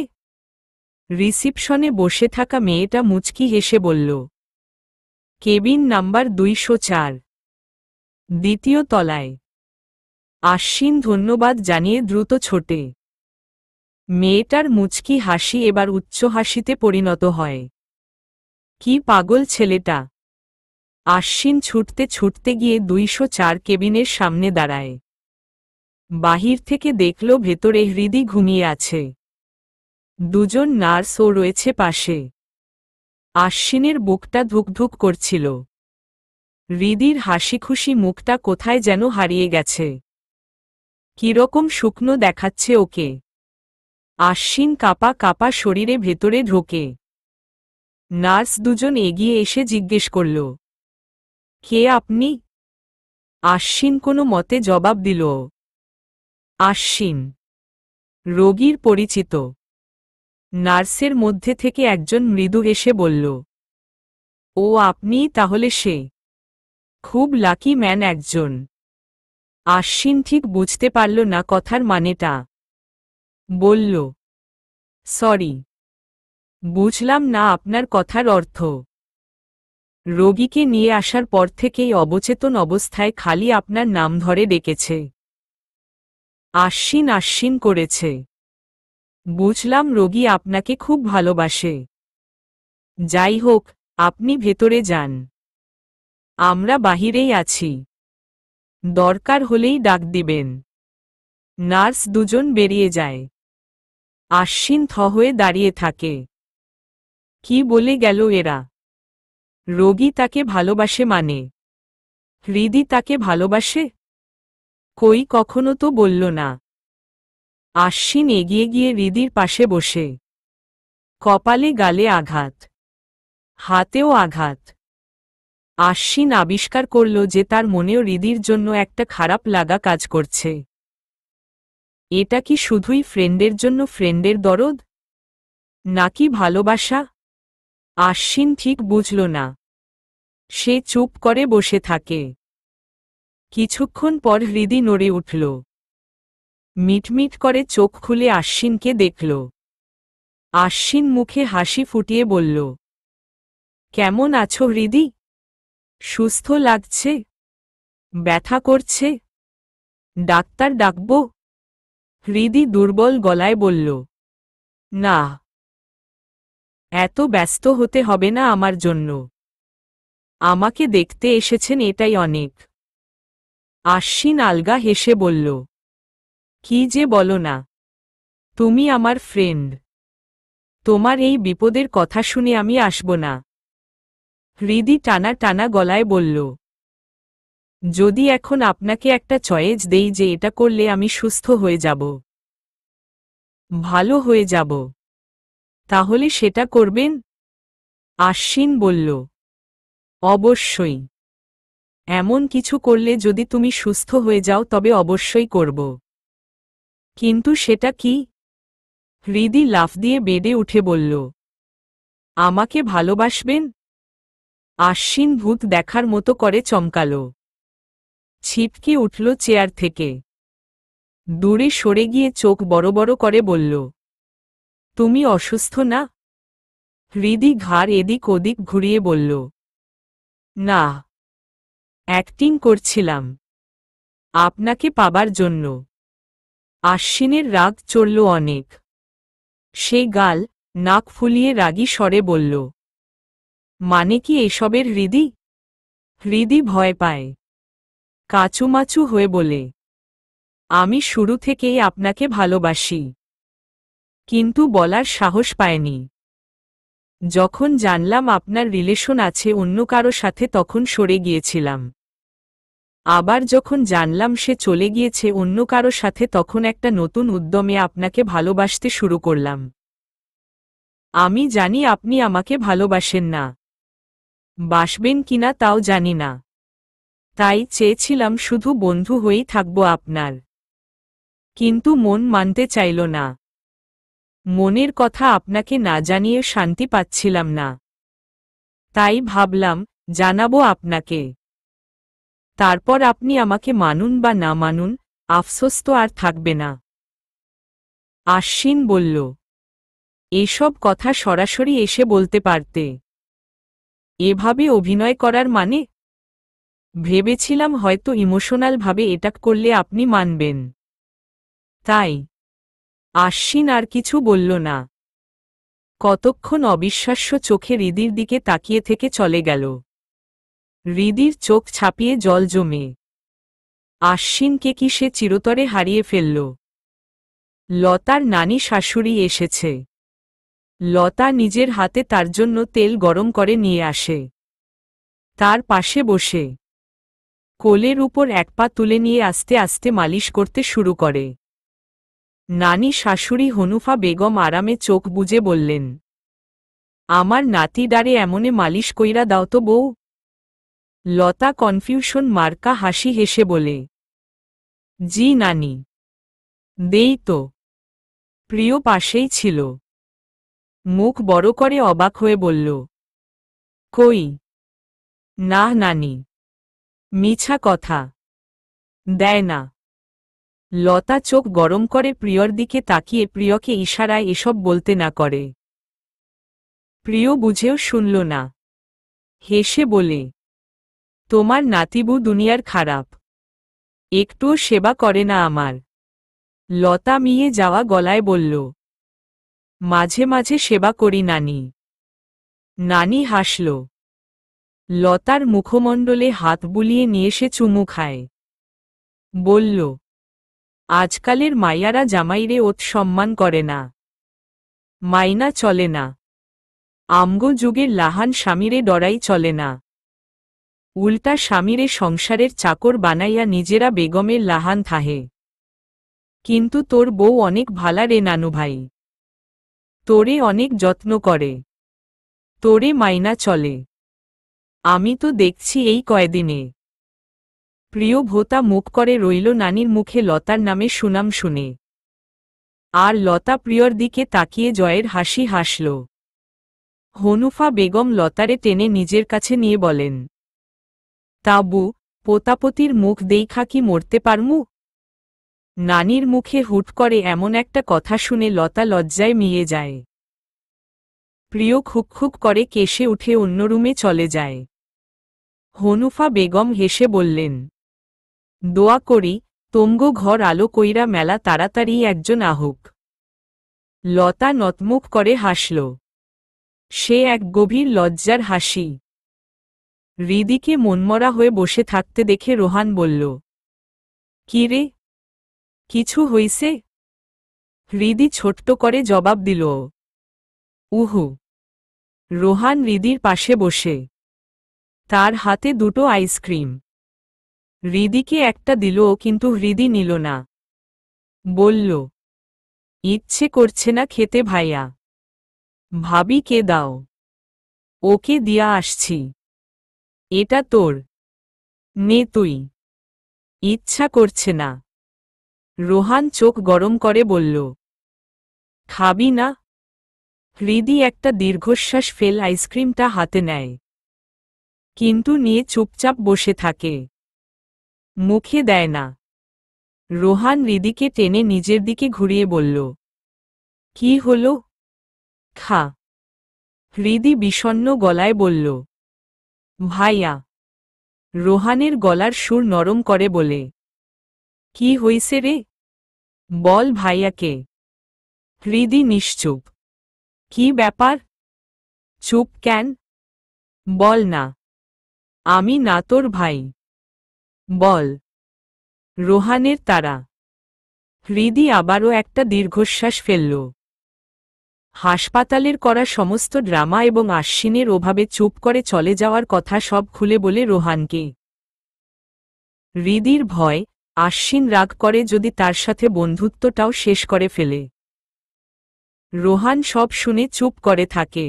রিসিপশনে বসে থাকা মেয়েটা মুচকি হেসে বলল, কেবিন নাম্বার 204, দ্বিতীয় তলায়। আশ্বিন ধন্যবাদ জানিয়ে দ্রুত ছোটে। মেয়েটার মুচকি হাসি এবার উচ্চ হাসিতে পরিণত হয়। কি পাগল ছেলেটা! আশ্বিন ছুটতে ছুটতে গিয়ে 204 কেবিনের সামনে দাঁড়ায়। বাহির থেকে দেখল ভেতরে হৃদি ঘুমিয়ে আছে। দুজন নার্সও রয়েছে পাশে। আশ্বিনের বুকটা ধুকধুক করছিল। হৃদির হাসিখুশি মুখটা কোথায় যেন হারিয়ে গেছে। কিরকম শুকনো দেখাচ্ছে ওকে। আশ্বিন কাঁপা কাঁপা শরীরে ভেতরে ঢোকে। নার্স দুজন এগিয়ে এসে জিজ্ঞেস করল, কে আপনি? আশ্বিন কোনো মতে জবাব দিল, আশ্বিন, রোগীর পরিচিত। নার্সের মধ্যে থেকে একজন মৃদু হেসে বলল, ও আপনিই তাহলে সে। খুব লাকি ম্যান একজন। আশ্বিন ঠিক বুঝতে পারল না কথার মানেটা। বলল, সরি, বুঝলাম না আপনার কথার অর্থ। রোগীকে নিয়ে আসার পর থেকেই অবচেতন অবস্থায় খালি আপনার নাম ধরে ডেকেছে। আশ্বিন আশ্বিন করেছে। বুঝলাম রোগী আপনাকে খুব ভালোবাসে। যাই হোক, আপনি ভেতরে যান। আমরা বাহিরেই আছি। দরকার হলেই ডাক দিবেন। নার্স দুজন বেরিয়ে যায়। আশ্বিন থ হয়ে দাঁড়িয়ে থাকে। কি বলে গেল এরা? রোগী তাকে ভালোবাসে মানে? হৃদি তাকে ভালোবাসে? কই, কখনো তো বলল না। আশ্বিন এগিয়ে গিয়ে হৃদির পাশে বসে। কপালে গালে আঘাত, হাতেও আঘাত। আশ্বিন আবিষ্কার করল যে তার মনেও হৃদির জন্য একটা খারাপ লাগা কাজ করছে। এটা কি শুধুই ফ্রেন্ডের জন্য ফ্রেন্ডের দরদ, নাকি ভালোবাসা? আশ্বিন ঠিক বুঝল না। সে চুপ করে বসে থাকে। কিছুক্ষণ পর হৃদি নড়ে উঠল। মিটমিট করে চোখ খুলে আশ্বিনকে দেখল। আশ্বিন মুখে হাসি ফুটিয়ে বলল, কেমন আছো হৃদি? সুস্থ লাগছে? ব্যথা করছে? ডাক্তার ডাকব? হৃদি দুর্বল গলায় বলল, না, এত ব্যস্ত হতে হবে না আমার জন্য। আমাকে দেখতে এসেছেন এটাই অনেক। আশ্বিন আলগা হেসে বলল, কি যে বলো না, তুমি আমার ফ্রেন্ড। তোমার এই বিপদের কথা শুনে আমি আসব না। হৃদি টানা টানা গলায় বলল, যদি এখন আপনাকে একটা চয়েস দেই যে এটা করলে আমি সুস্থ হয়ে যাব, ভালো হয়ে যাব, তাহলে সেটা করবেন? আশ্বিন বলল, অবশ্যই। এমন কিছু করলে যদি তুমি সুস্থ হয়ে যাও তবে অবশ্যই করব। কিন্তু সেটা কি? হৃদি লাফ দিয়ে বেডে উঠে বলল, আমাকে ভালোবাসবেন? আশ্বিন ভূত দেখার মতো করে চমকাল। ছিটকে উঠল চেয়ার থেকে। দূরে সরে গিয়ে চোখ বড় বড় করে বলল, তুমি অসুস্থ না? হৃদি ঘাড় এদিক ওদিক ঘুরিয়ে বলল, না, অ্যাক্টিং করছিলাম আপনাকে পাবার জন্য। আশ্বিনের রাগ চড়ল অনেক। সে গাল, নাক ফুলিয়ে রাগী স্বরে বলল, মানে কি এসবের হৃদি? হৃদি ভয় পায়। কাচুমাচু হয়ে বলে, আমি শুরু থেকেই আপনাকে ভালোবাসি, কিন্তু বলার সাহস পাইনি। যখন জানলাম আপনার রিলেশন আছে অন্য কারো সাথে তখন সরে গিয়েছিলাম। আবার যখন জানলাম সে চলে গিয়েছে অন্য কারো সাথে তখন একটা নতুন উদ্যমে আপনাকে ভালোবাসতে শুরু করলাম। আমি জানি আপনি আমাকে ভালোবাসেন না, বাসবেন কিনা তাও জানি না। তাই চেয়েছিলাম শুধু বন্ধু হয়েই থাকব আপনার। কিন্তু মন মানতে চাইল না। মনের কথা আপনাকে না জানিয়ে শান্তি পাচ্ছিলাম না। তাই ভাবলাম জানাবো আপনাকে। তারপর আপনি আমাকে মানুন বা না মানুন, আফসোস তো আর থাকবে না। আশ্বিন বলল, এসব কথা সরাসরি এসে বলতে পারতে। এভাবে অভিনয় করার মানে? ভেবেছিলাম হয়তো ইমোশনাল ভাবে এটা করলে আপনি মানবেন। তাই। আশ্বিন আর কিছু বলল না। কতক্ষণ অবিশ্বাস্য চোখে হৃদির দিকে তাকিয়ে থেকে চলে গেল। হৃদির চোখ ছাপিয়ে জল জমে। আশ্বিনকে কি সে চিরতরে হারিয়ে ফেলল? লতার নানি শাশুড়ি এসেছে। লতা নিজের হাতে তার জন্য তেল গরম করে নিয়ে আসে। তার পাশে বসে কোলের উপর এক পা তুলে নিয়ে আস্তে আস্তে মালিশ করতে শুরু করে। নানি শাশুড়ি হনুফা বেগম আরামে চোখ বুজে বললেন, আমার নাতি ডারে এমনে মালিশ কইরা দাও তো বউ। লতা কনফিউশন মার্কা হাসি হেসে বলে, জি নানি, দেই তো। প্রিয় পাশেই ছিল। মুখ বড় করে অবাক হয়ে বলল, কই? না নানি, মিছা কথা, দেয় না। লতা চোখ গরম করে প্রিয়র দিকে তাকিয়ে প্রিয়কে ইশারায় এসব বলতে না করে। প্রিয় বুঝেও শুনল না। হেসে বলে, তোমার নাতিবু দুনিয়ার খারাপ, একটুও সেবা করে না আমার। লতা মিয়ে যাওয়া গলায় বলল, মাঝে মাঝে সেবা করি নানি। নানি হাসল। লতার মুখমণ্ডলে হাত বুলিয়ে নিয়ে সে চুমু খায়। বলল, আজকালের মাইয়ারা জামাইরে ওত সম্মান করে না, মাইনা চলে না। আমগো যুগের লাহান স্বামীরে ডরাই চলে না। উল্টা স্বামীরে সংসারের চাকর বানাইয়া নিজেরা বেগমের লাহান থাহে। কিন্তু তোর বউ অনেক ভালা রে নানু ভাই। তোরে অনেক যত্ন করে, তোরে মাইনা চলে। আমি তো দেখছি এই কয়দিনে। প্রিয় ভোতা মুখ করে রইল নানির মুখে লতার নামে সুনাম শুনে। আর লতা প্রিয়র দিকে তাকিয়ে জয়ের হাসি হাসল। হনুফা বেগম লতারে টেনে নিজের কাছে নিয়ে বলেন, তাবু, পোতাপতির মুখ দেইখা কি মরতে পারমু? নানির মুখে হুট করে এমন একটা কথা শুনে লতা লজ্জায় মিয়ে যায়। প্রিয় খুকখুক করে কেশে উঠে অন্য রুমে চলে যায়। হনুফা বেগম হেসে বললেন, দোয়া করি তোমগো ঘর আলো কইরা মেলা তাড়াতাড়ি একজন আহুক। লতা নতমুখ করে হাসল। সে এক গভীর লজ্জার হাসি। হৃদিকে মনমরা হয়ে বসে থাকতে দেখে রোহান বলল, কি রে, কিছু হইছে? হৃদি ছোট্ট করে জবাব দিল, উহু। রোহান হৃদির পাশে বসে। তার হাতে দুটো আইসক্রিম। হৃদিকে একটা দিল কিন্তু হৃদি নিল না। বলল, ইচ্ছে করছে না খেতে ভাইয়া। ভাবিকে দাও। ওকে দিয়া আসছি। এটা তোর, নে তুই। ইচ্ছা করছে না। রোহান চোখ গরম করে বলল, খাবি না? হৃদি একটা দীর্ঘশ্বাস ফেল আইসক্রিমটা হাতে নেয়। কিন্তু নিয়ে চুপচাপ বসে থাকে। মুখে দেয় না। রোহান হৃদিকে টেনে নিজের দিকে ঘুরিয়ে বলল, কি হলো? খা। হৃদি বিষণ্ণ গলায় বলল, ভাইয়া। রোহানের গলার সুর নরম করে বলে, কি হইছে রে? বল ভাইয়াকে। হৃদি নিশ্চুপ। কি ব্যাপার? চুপ কেন? বল না। আমি না তোর ভাই। বল। রোহানের তারা হৃদি আবারও একটা দীর্ঘশ্বাস ফেলল। হাসপাতালের করা সমস্ত ড্রামা এবং আশ্বিনের ওভাবে চুপ করে চলে যাওয়ার কথা সব খুলে বলে রোহানকে। হৃদির ভয়, আশ্বিন রাগ করে যদি তার সাথে বন্ধুত্বটাও শেষ করে ফেলে। রোহান সব শুনে চুপ করে থাকে।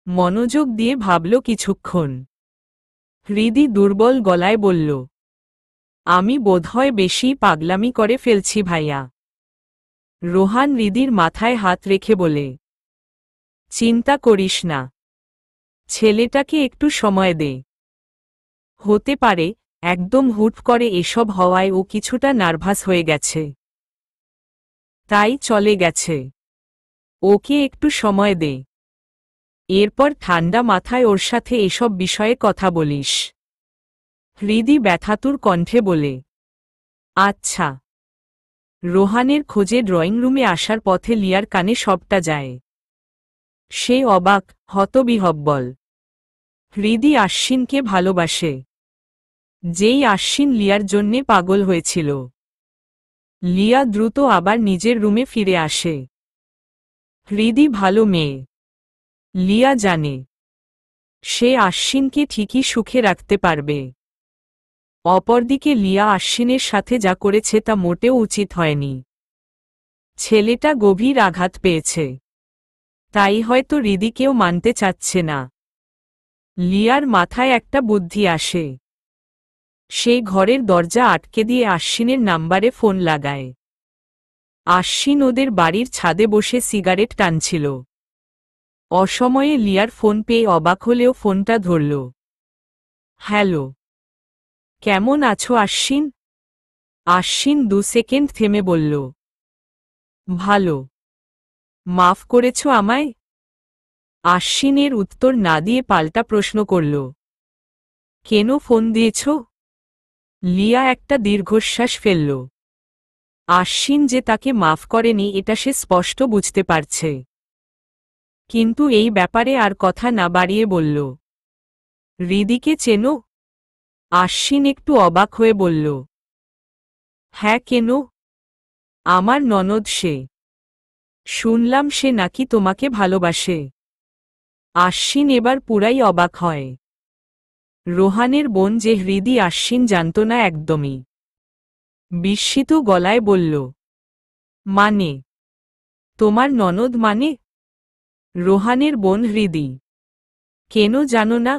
মনোযোগ দিয়ে ভাবল কিছুক্ষণ। হৃদি দুর্বল গলায় বলল, আমি বোধহয় বেশি পাগলামি করে ফেলছি ভাইয়া। রোহান হৃদির মাথায় হাত রেখে বলে, চিন্তা করিস না, ছেলেটাকে একটু সময় দে। হতে পারে একদম হুট করে এসব হওয়ায় ও কিছুটা নার্ভাস হয়ে গেছে, তাই চলে গেছে। ওকে একটু সময় দে, এরপর ঠান্ডা মাথায় ওর সাথে এসব বিষয়ে কথা বলিস। হৃদি ব্যথাতুর কণ্ঠে বলে, আচ্ছা। রোহানের খোঁজে ড্রয়িং রুমে আসার পথে লিয়ার কানে সবটা যায়। সে অবাক, হতবিহ্বল। হৃদি আশ্বিনকে ভালোবাসে, যেই আশ্বিন লিয়ার জন্যে পাগল হয়েছিল। লিয়া দ্রুত আবার নিজের রুমে ফিরে আসে। হৃদি ভালো মেয়ে, লিয়া জানে সে আশ্বিনকে ঠিকই সুখে রাখতে পারবে। অপরদিকে লিয়া আশ্বিনের সাথে যা করেছে তা মোটেও উচিত হয়নি। ছেলেটা গভীর আঘাত পেয়েছে, তাই হয়তো হৃদিকেও মানতে চাচ্ছে না। লিয়ার মাথায় একটা বুদ্ধি আসে। সে ঘরের দরজা আটকে দিয়ে আশ্বিনের নাম্বারে ফোন লাগায়। আশ্বিন ওদের বাড়ির ছাদে বসে সিগারেট টানছিল। অসময়ে লিয়ার ফোন পেয়ে অবাক হলেও ফোনটা ধরল। হ্যালো, কেমন আছো আশ্বিন? আশ্বিন 2 সেকেন্ড থেমে বলল, ভালো। মাফ করেছ আমায়? আশ্বিনের উত্তর না দিয়ে পাল্টা প্রশ্ন করল, কেন ফোন দিয়েছ? লিয়া একটা দীর্ঘশ্বাস ফেলল। আশ্বিন যে তাকে মাফ করেনি এটা সে স্পষ্ট বুঝতে পারছে। কিন্তু এই ব্যাপারে আর কথা না বাড়িয়ে বলল, হৃদিকে চেনো? আশ্বিন একটু অবাক হয়ে বলল, হ্যাঁ, কেন? আমার ননদ সে। শুনলাম সে নাকি তোমাকে ভালোবাসে। আশ্বিন এবার পুরাই অবাক হয়। রোহানের বোন যে হৃদি আশ্বিন জানত না একদমই। বিস্মিত গলায় বলল, মানে? তোমার ননদ মানে? রোহানের বোন হৃদি। কেন জানো না?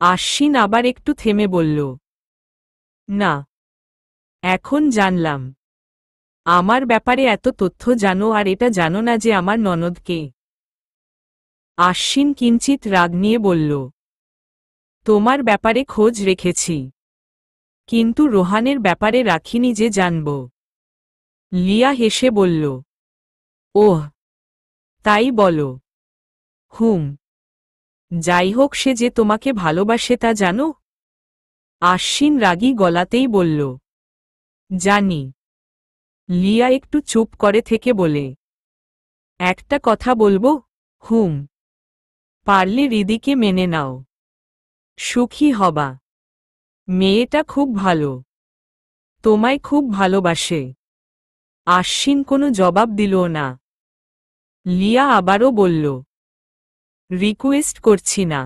আশ্বিন আবার একটু থেমে বলল, না, এখন জানলাম। আমার ব্যাপারে এত তথ্য জানো আর এটা জানো না যে আমার ননদ কে? আশ্বিন কিঞ্চিত রাগ নিয়ে বলল, তোমার ব্যাপারে খোঁজ রেখেছি, কিন্তু রোহানের ব্যাপারে রাখিনি যে জানব। লিয়া হেসে বলল, ওহ, তাই বলো। হুম। যাই হোক, সে যে তোমাকে ভালোবাসে তা জানো? আশ্বিন রাগী গলাতেই বলল, জানি। লিয়া একটু চুপ করে থেকে বলে, একটা কথা বলবো? হুম। পারলে হৃদিকে মেনে নাও, সুখী হবা। মেয়েটা খুব ভালো, তোমায় খুব ভালোবাসে। আশ্বিন কোনো জবাব দিল না। লিয়া আবারও বলল, রিকোয়েস্ট করছি না,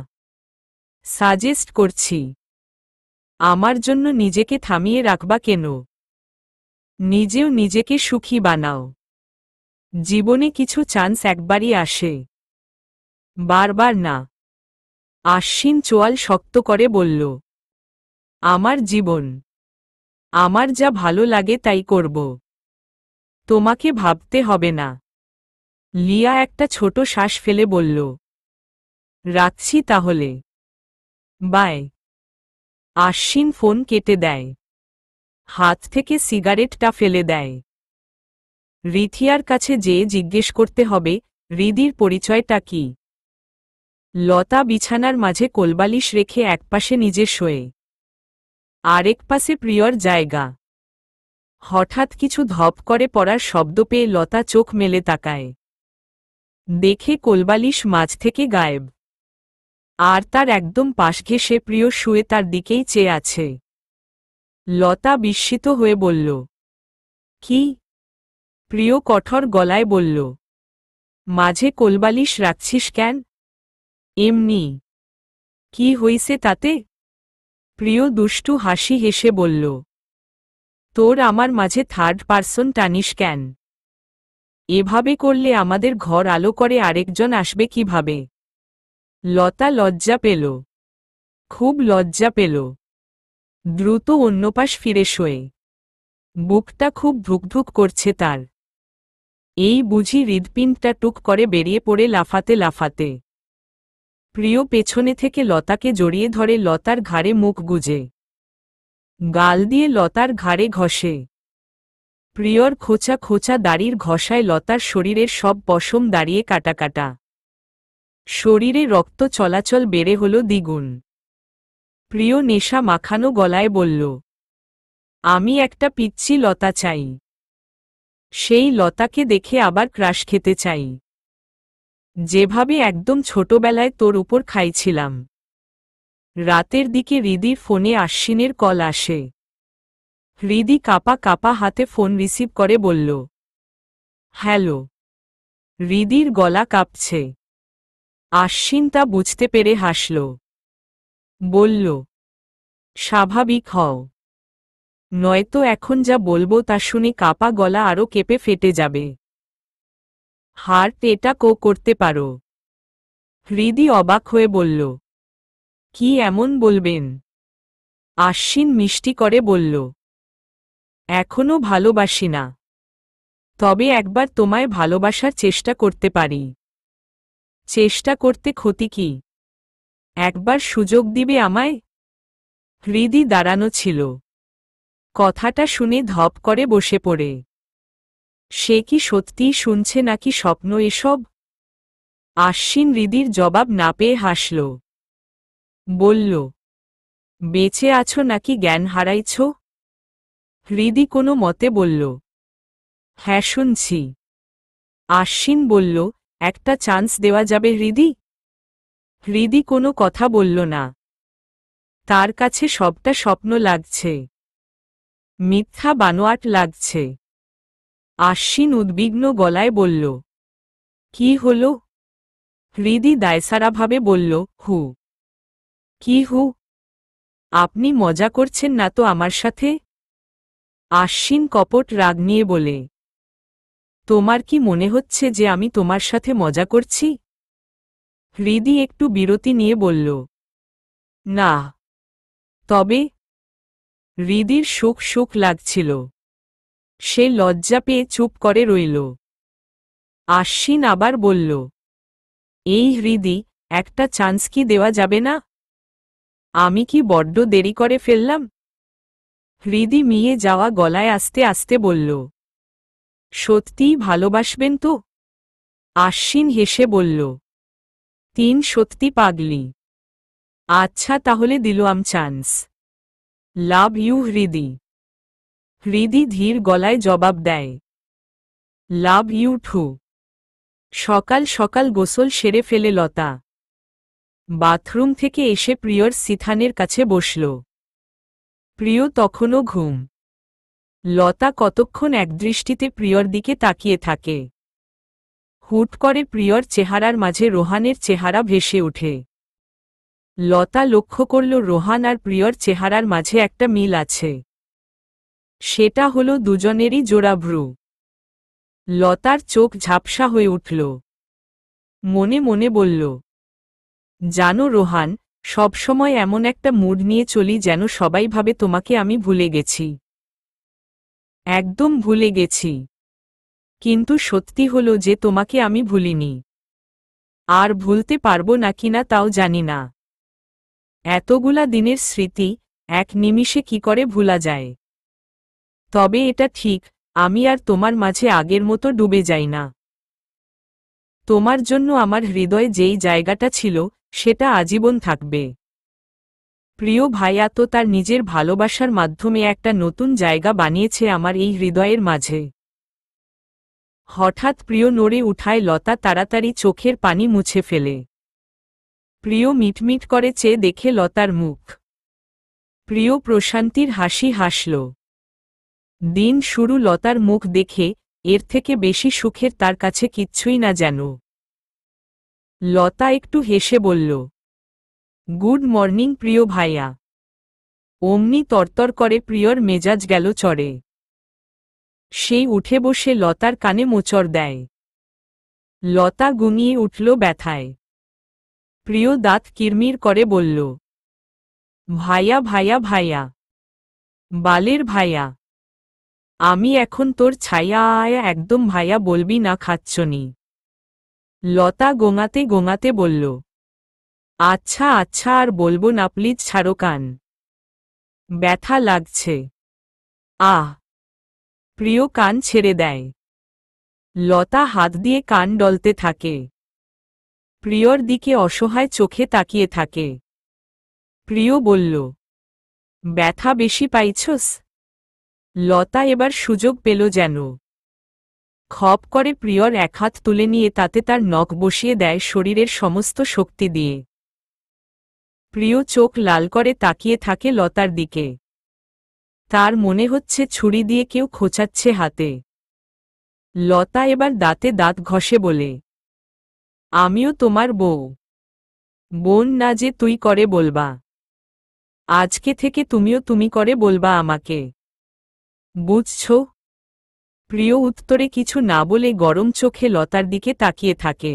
সাজেস্ট করছি। আমার জন্য নিজেকে থামিয়ে রাখবা কেন? নিজেও নিজেকে সুখী বানাও। জীবনে কিছু চান্স একবারই আসে, বারবার না। আশ্বিন চোয়াল শক্ত করে বলল, আমার জীবন, আমার যা ভালো লাগে তাই করব, তোমাকে ভাবতে হবে না। লিয়া একটা ছোট শ্বাস ফেলে বলল, রাখছি তাহলে, বাই। আশ্বিন ফোন কেটে দেয়, হাত থেকে সিগারেটটা ফেলে দেয়। রিথিয়ার কাছে যেয়ে জিজ্ঞেস করতে হবে হৃদির পরিচয়টা কি। লতা বিছানার মাঝে কোলবালিশ রেখে একপাশে নিজে শোয়ে, আরেক পাশে প্রিয়র জায়গা। হঠাৎ কিছু ধপ করে পড়ার শব্দ পেয়ে লতা চোখ মেলে তাকায়। দেখে কোলবালিশ মাঝ থেকে গায়েব, আর তার একদম পাশ ঘেঁষে প্রিয় শুয়ে তার দিকেই চেয়ে আছে। লতা বিস্মিত হয়ে বলল, কি? প্রিয় কঠোর গলায় বলল। মাঝে কোলবালিশ রাখছিস কেন? এমনি। কি হইছে তাতে? প্রিয় দুষ্টু হাসি হেসে বলল। তোর আমার মাঝে থার্ড পারসন টানিস কেন? এভাবে করলে আমাদের ঘর আলো করে আরেকজন আসবে কিভাবে? লতা লজ্জা পেল। খুব লজ্জা পেল। দ্রুত অন্যপাশ ফিরে শোয়ে। বুকটা খুব ধুকধুক করছে তার। এই বুঝি হৃদপিণ্ডটা টুক করে বেরিয়ে পড়ে লাফাতে লাফাতে। প্রিয় পেছনে থেকে লতাকে জড়িয়ে ধরে লতার ঘাড়ে মুখ গুজে। গাল দিয়ে লতার ঘাড়ে ঘষে। প্রিয়র খোঁচা খোঁচা দাড়ির ঘষায় লতার শরীরের সব পশম দাঁড়িয়ে কাটা কাটা। শরীরে রক্ত চলাচল বেড়ে হল দ্বিগুণ। প্রিয় নেশা মাখানো গলায় বলল, আমি একটা পিচ্চি লতা চাই। সেই লতাকে দেখে আবার ক্রাশ খেতে চাই। যেভাবে একদম ছোটবেলায় তোর উপর খাইছিলাম। রাতের দিকে হৃদির ফোনে আশ্বিনের কল আসে। হৃদি কাপা কাপা হাতে ফোন রিসিভ করে বলল, হ্যালো। হৃদির গলা কাঁপছে। আশ্বিন তা বুঝতে পেরে হাসল। বলল, স্বাভাবিক হও, নয়তো এখন যা বলবো তা শুনে কাপা গলা আরও কেঁপে ফেটে যাবে। হার্ট এটা করতে পারো? হৃদি অবাক হয়ে বলল, কি এমন বলবেন? আশ্বিন মিষ্টি করে বলল, এখনো ভালোবাসি না, তবে একবার তোমায় ভালোবাসার চেষ্টা করতে পারি। চেষ্টা করতে ক্ষতি কি? একবার সুযোগ দিবে আমায়? হৃদি দাঁড়ানো ছিল। কথাটা শুনে ধপ করে বসে পড়ে। সে কি সত্যিই শুনছে নাকি স্বপ্ন এসব? আশ্বিন হৃদির জবাব না পেয়ে হাসল। বলল, বেঁচে আছো নাকি জ্ঞান হারাইছ? হৃদি কোনো মতে বলল, হ্যাঁ শুনছি। আশ্বিন বলল, একটা চান্স দেওয়া যাবে হৃদি? হৃদি কোনো কথা বলল না। তার কাছে সবটা স্বপ্ন লাগছে, মিথ্যা বানোয়াট লাগছে। আশ্বিন উদ্বিগ্ন গলায় বলল, কি হল? হৃদি দায়সারাভাবে বলল, হু। কি হু? আপনি মজা করছেন না তো আমার সাথে? আশ্বিন কপট রাগ নিয়ে বলে, তোমার কি মনে হচ্ছে যে আমি তোমার সাথে মজা করছি? হৃদি একটু বিরতি নিয়ে বলল, না। তবে? হৃদির সুখ সুখ লাগছিল। সে লজ্জা পেয়ে চুপ করে রইল। আশ্বিন আবার বলল, এই হৃদি, একটা চান্স কি দেওয়া যাবে না? আমি কি বড্ড দেরি করে ফেললাম? হৃদি মিয়ে যাওয়া গলায় আস্তে আস্তে বলল, সত্যিই ভালোবাসবেন তো? আশ্বিন হেসে বলল, সত্যি পাগলি। আচ্ছা তাহলে দিলাম চান্স। লাভ ইউ হৃদি। হৃদি ধীর গলায় জবাব দেয়, লাভ ইউ টু। সকাল সকাল গোসল সেরে ফেলে লতা। বাথরুম থেকে এসে প্রিয়র সিথানের কাছে বসল। প্রিয় তখনও ঘুম। লতা কতক্ষণ একদৃষ্টিতে প্রিয়র দিকে তাকিয়ে থাকে। হুট করে প্রিয়র চেহারার মাঝে রোহানের চেহারা ভেসে ওঠে। লতা লক্ষ্য করল রোহান আর প্রিয়র চেহারার মাঝে একটা মিল আছে। সেটা হলো দুজনেরই জোড়া ভ্রু। লতার চোখ ঝাপসা হয়ে উঠল। মনে মনে বলল, জানো রোহান, সবসময় এমন একটা মুড নিয়ে চলি যেন সবাই ভাবে তোমাকে আমি ভুলে গেছি। একদম ভুলে গেছি। কিন্তু সত্যি হলো যে তোমাকে আমি ভুলিনি। আর ভুলতে পারবো নাকি না তাও জানি না। এতগুলা দিনের স্মৃতি এক নিমিষে কি করে ভুলা যায়? তবে এটা ঠিক, আমি আর তোমার মাঝে আগের মতো ডুবে যাই না। তোমার জন্য আমার হৃদয়ে যেই জায়গাটা ছিল, সেটা আজীবন থাকবে। প্রিয় ভাইয়া তো তার নিজের ভালোবাসার মাধ্যমে একটা নতুন জায়গা বানিয়েছে আমার এই হৃদয়ের মাঝে। হঠাৎ প্রিয় নড়ে উঠায় লতা তাড়াতাড়ি চোখের পানি মুছে ফেলে। প্রিয় মিটমিট করে চেয়ে দেখে লতার মুখ। প্রিয় প্রশান্তির হাসি হাসল। দিন শুরু লতার মুখ দেখে এর থেকে বেশি সুখের তার কাছে কিচ্ছুই না যেন। লতা একটু হেসে বলল, গুড মর্নিং প্রিয় ভাইয়া। অমনি তরতর করে প্রিয়র মেজাজ গেল চড়ে। সেই উঠে বসে লতার কানে মোচড় দেয়। লতা গুঙিয়ে উঠল ব্যথায়। প্রিয় দাঁত কিরমির করে বলল, ভাইয়া ভাইয়া ভাইয়া, বালের ভাইয়া, আমি এখন তোর ছাইয়া আয়া, একদম ভাইয়া বলবি না খাচ্ছনি। লতা গোঙাতে গোঙাতে বলল, আচ্ছা আচ্ছা আর বলবো না, প্লিজ ছাড়ো কান, ব্যথা লাগছে। আহ! প্রিয় কান ছেড়ে দেয়। লতা হাত দিয়ে কান ডলতে থাকে। প্রিয়র দিকে অসহায় চোখে তাকিয়ে থাকে। প্রিয় বলল, ব্যথা বেশি পাইছস? লতা এবার সুযোগ পেল যেন। খপ করে প্রিয়র এক হাত তুলে নিয়ে তাতে তার নখ বসিয়ে দেয় শরীরের সমস্ত শক্তি দিয়ে। প্রিয় চোখ লাল করে তাকিয়ে থাকে লতার দিকে। তার মনে হচ্ছে ছুরি দিয়ে কেউ খোঁচাচ্ছে হাতে। লতা এবার দাঁতে দাঁত ঘষে বলে, আমিও তোমার বউ। বোন না যে তুই করে বলবা। আজকে থেকে তুমিও তুমি করে বলবা আমাকে, বুঝছ? প্রিয় উত্তরে কিছু না বলে গরম চোখে লতার দিকে তাকিয়ে থাকে।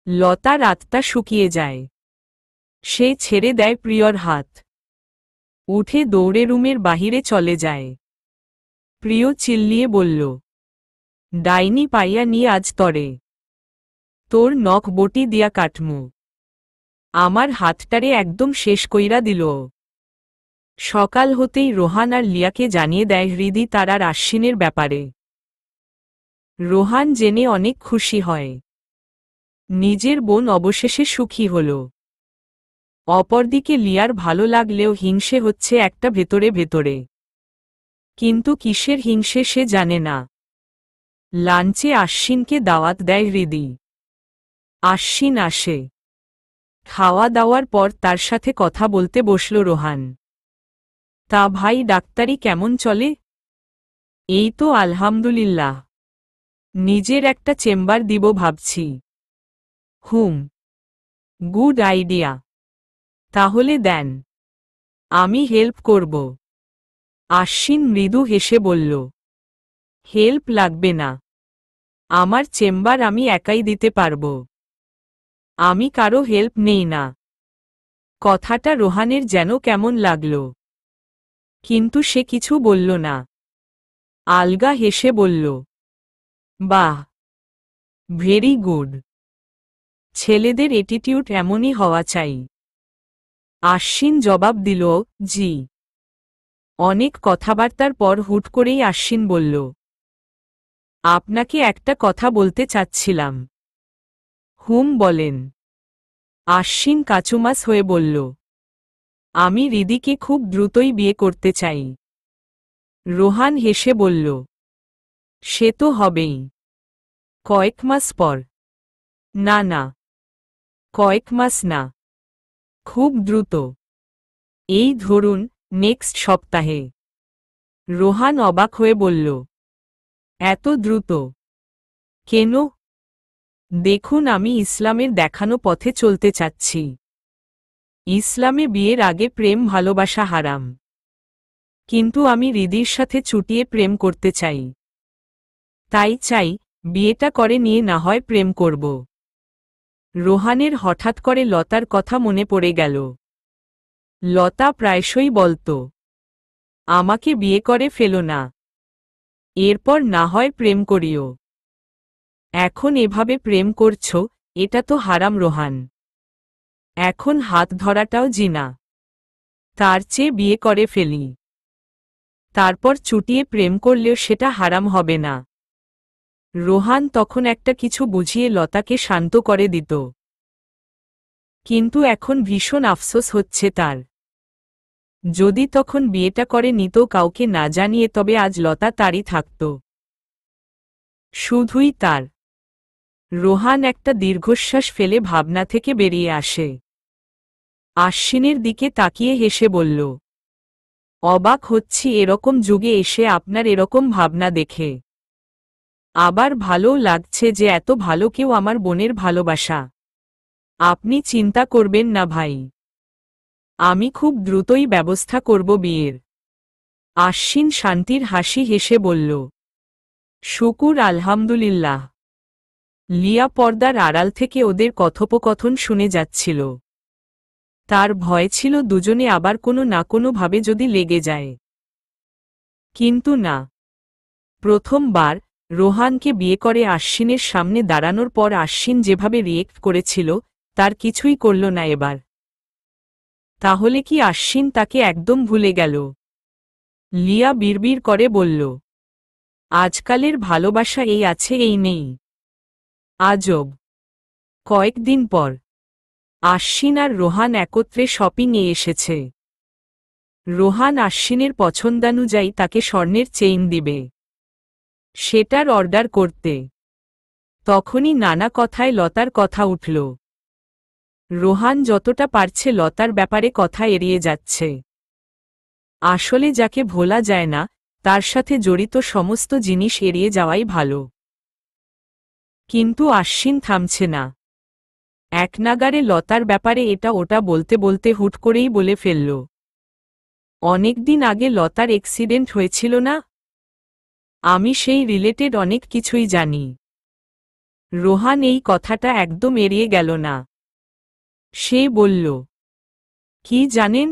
লতার আত্মা শুকিয়ে যায়। সে ছেড়ে দেয় প্রিয়র হাত। উঠে দৌড়ে রুমের বাহিরে চলে যায়। প্রিয় চিল্লিয়ে বলল, ডাইনি পাইয়া নিয়ে আজ তরে তোর নখ বটি দিয়া কাটমু। আমার হাতটারে একদম শেষ কইরা দিল। সকাল হতেই রোহান আর লিয়াকে জানিয়ে দেয় হৃদি তার আর আশ্বিনের ব্যাপারে। রোহান জেনে অনেক খুশি হয়। নিজের বোন অবশেষে সুখী হল। অপরদিকে লিয়ার ভালো লাগলেও হিংসে হচ্ছে একটা ভেতরে ভেতরে। কিন্তু কিসের হিংসে সে জানে না। লাঞ্চে আশ্বিনকে দাওয়াত দেয় হৃদি। আশ্বিন আসে। খাওয়া দাওয়ার পর তার সাথে কথা বলতে বসল রোহান। তা ভাই, ডাক্তারি কেমন চলে? এই তো আলহামদুলিল্লাহ। নিজের একটা চেম্বার দিব ভাবছি। হুম, গুড আইডিয়া। তাহলে দেন, আমি হেল্প করব। আশ্বিন মৃদু হেসে বলল, হেল্প লাগবে না, আমার চেম্বার আমি একাই দিতে পারব। আমি কারো হেল্প নেই না। কথাটা রোহানের যেন কেমন লাগল। কিন্তু সে কিছু বলল না। আলগা হেসে বলল, বাহ, ভেরি গুড। ছেলেদের অ্যাটিটিউড এমনই হওয়া চাই। আশ্বিন জবাব দিল, জি। অনেক কথাবার্তার পর হুট করেই আশ্বিন বলল, আপনাকে একটা কথা বলতে চাচ্ছিলাম। হুম, বলেন। আশ্বিন কাচুমাস হয়ে বলল, আমি হৃদিকে খুব দ্রুতই বিয়ে করতে চাই। রোহান হেসে বলল, সে তো হবেই। কয়েক মাস পর? না না, কয়েক মাস না, খুব দ্রুত। এই ধরুন নেক্সট সপ্তাহে। রোহান অবাক হয়ে বলল, এত দ্রুত? কেন? দেখুন, আমি ইসলামের দেখানো পথে চলতে চাচ্ছি। ইসলামে বিয়ের আগে প্রেম ভালোবাসা হারাম। কিন্তু আমি হৃদির সাথে চুটিয়ে প্রেম করতে চাই। তাই চাই বিয়েটা করে নিয়ে না হয় প্রেম করব। রোহানের হঠাৎ করে লতার কথা মনে পড়ে গেল। লতা প্রায়শই বলত, আমাকে বিয়ে করে ফেলো না, এরপর না হয় প্রেম করিও। এখন এভাবে প্রেম করছ, এটা তো হারাম রোহান। এখন হাত ধরাটাও জিনা। তার চেয়ে বিয়ে করে ফেলি। তারপর চুটিয়ে প্রেম করলেও সেটা হারাম হবে না। রোহান তখন একটা কিছু বুঝিয়ে লতাকে শান্ত করে দিত। কিন্তু এখন ভীষণ আফসোস হচ্ছে তার। যদি তখন বিয়েটা করে নিত কাউকে না জানিয়ে, তবে আজ লতা তারই থাকত। শুধুই তার। রোহান একটা দীর্ঘশ্বাস ফেলে ভাবনা থেকে বেরিয়ে আসে। আশ্বিনের দিকে তাকিয়ে হেসে বলল, অবাক হচ্ছি এরকম যুগে এসে আপনার এরকম ভাবনা দেখে। আবার ভালোও লাগছে যে এত ভালো কেউ আমার বোনের ভালোবাসা। আপনি চিন্তা করবেন না ভাই, আমি খুব দ্রুতই ব্যবস্থা করব বিয়ের। আশ্বিন শান্তির হাসি হেসে বলল, শুকুর আলহামদুলিল্লাহ। লিয়া পর্দার আড়াল থেকে ওদের কথোপকথন শুনে যাচ্ছিল। তার ভয় ছিল দুজনে আবার কোনো না কোনো ভাবে যদি লেগে যায়। কিন্তু না, প্রথমবার রোহানকে বিয়ে করে আশ্বিনের সামনে দাঁড়ানোর পর আশ্বিন যেভাবে রিয়েক্ট করেছিল তার কিছুই করল না এবার। তাহলে কি আশ্বিন তাকে একদম ভুলে গেল? লিয়া বিড়বিড় করে বলল, আজকালের ভালোবাসা এই আছে এই নেই। আজব। কয়েকদিন পর আশ্বিন আর রোহান একত্রে শপিংয়ে এসেছে। রোহান আশ্বিনের পছন্দানুযায়ী তাকে স্বর্ণের চেইন দিবে, সেটার অর্ডার করতে। তখনই নানা কথায় লতার কথা উঠল। রোহান যতটা পারছে লতার ব্যাপারে কথা এড়িয়ে যাচ্ছে। আসলে যাকে ভোলা যায় না তার সাথে জড়িত সমস্ত জিনিস এড়িয়ে যাওয়াই ভালো। কিন্তু আশ্বিন থামছে না। একনাগাড়ে লতার ব্যাপারে এটা ওটা বলতে বলতে হুট করেই বলে ফেলল, অনেকদিন আগে লতার অ্যাক্সিডেন্ট হয়েছিল না? আমি সেই রিলেটেড অনেক কিছুই জানি। রোহান এই কথাটা একদম এড়িয়ে গেল না। সে বলল, কি জানেন?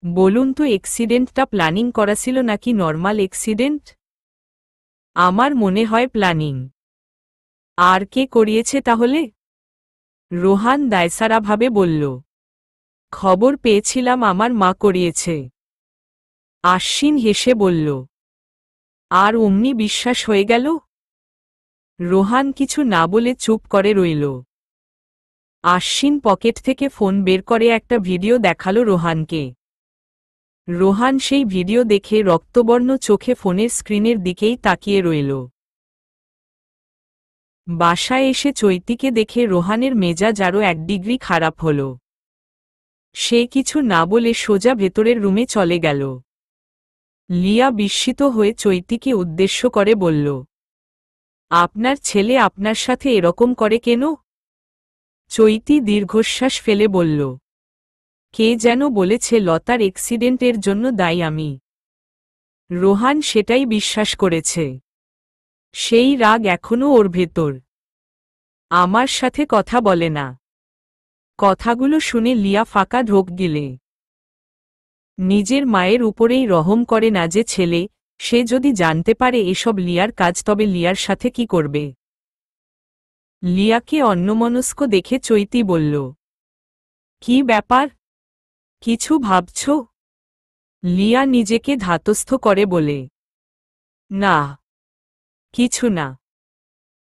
বলুন তো, অ্যাক্সিডেন্টটা প্ল্যানিং করা ছিল নাকি নর্মাল অ্যাক্সিডেন্ট? আমার মনে হয় প্ল্যানিং। আর কে করিয়েছে তাহলে? রোহান দায়সারাভাবে বলল, খবর পেয়েছিলাম আমার মা করিয়েছে। আশ্বিন হেসে বলল, আর অমনি বিশ্বাস হয়ে গেল? রোহান কিছু না বলে চুপ করে রইল। আশ্বিন পকেট থেকে ফোন বের করে একটা ভিডিও দেখালো রোহানকে। রোহান সেই ভিডিও দেখে রক্তবর্ণ চোখে ফোনের স্ক্রিনের দিকেই তাকিয়ে রইল। বাসায় এসে চৈতিকে দেখে রোহানের মেজাজ আরও 1 ডিগ্রি খারাপ হল। সে কিছু না বলে সোজা ভেতরের রুমে চলে গেল। লিয়া বিস্মিত হয়ে চৈতিকে উদ্দেশ্য করে বলল, আপনার ছেলে আপনার সাথে এরকম করে কেন? চৈতি দীর্ঘশ্বাস ফেলে বলল, কে যেন বলেছে লতার অ্যাক্সিডেন্টের জন্য দায়ী আমি। রোহান সেটাই বিশ্বাস করেছে। সেই রাগ এখনও ওর ভেতর। আমার সাথে কথা বলে না। কথাগুলো শুনে লিয়া ফাঁকা ঢোক গিলে। নিজের মায়ের উপরেই রহম করে না যে ছেলে, সে যদি জানতে পারে এসব লিয়ার কাজ তবে লিয়ার সাথে কি করবে? লিয়াকে অন্যমনস্ক দেখে চৈতি বলল, কি ব্যাপার? কিছু ভাবছ? লিয়া নিজেকে ধাতস্থ করে বলে, না, কিছু না।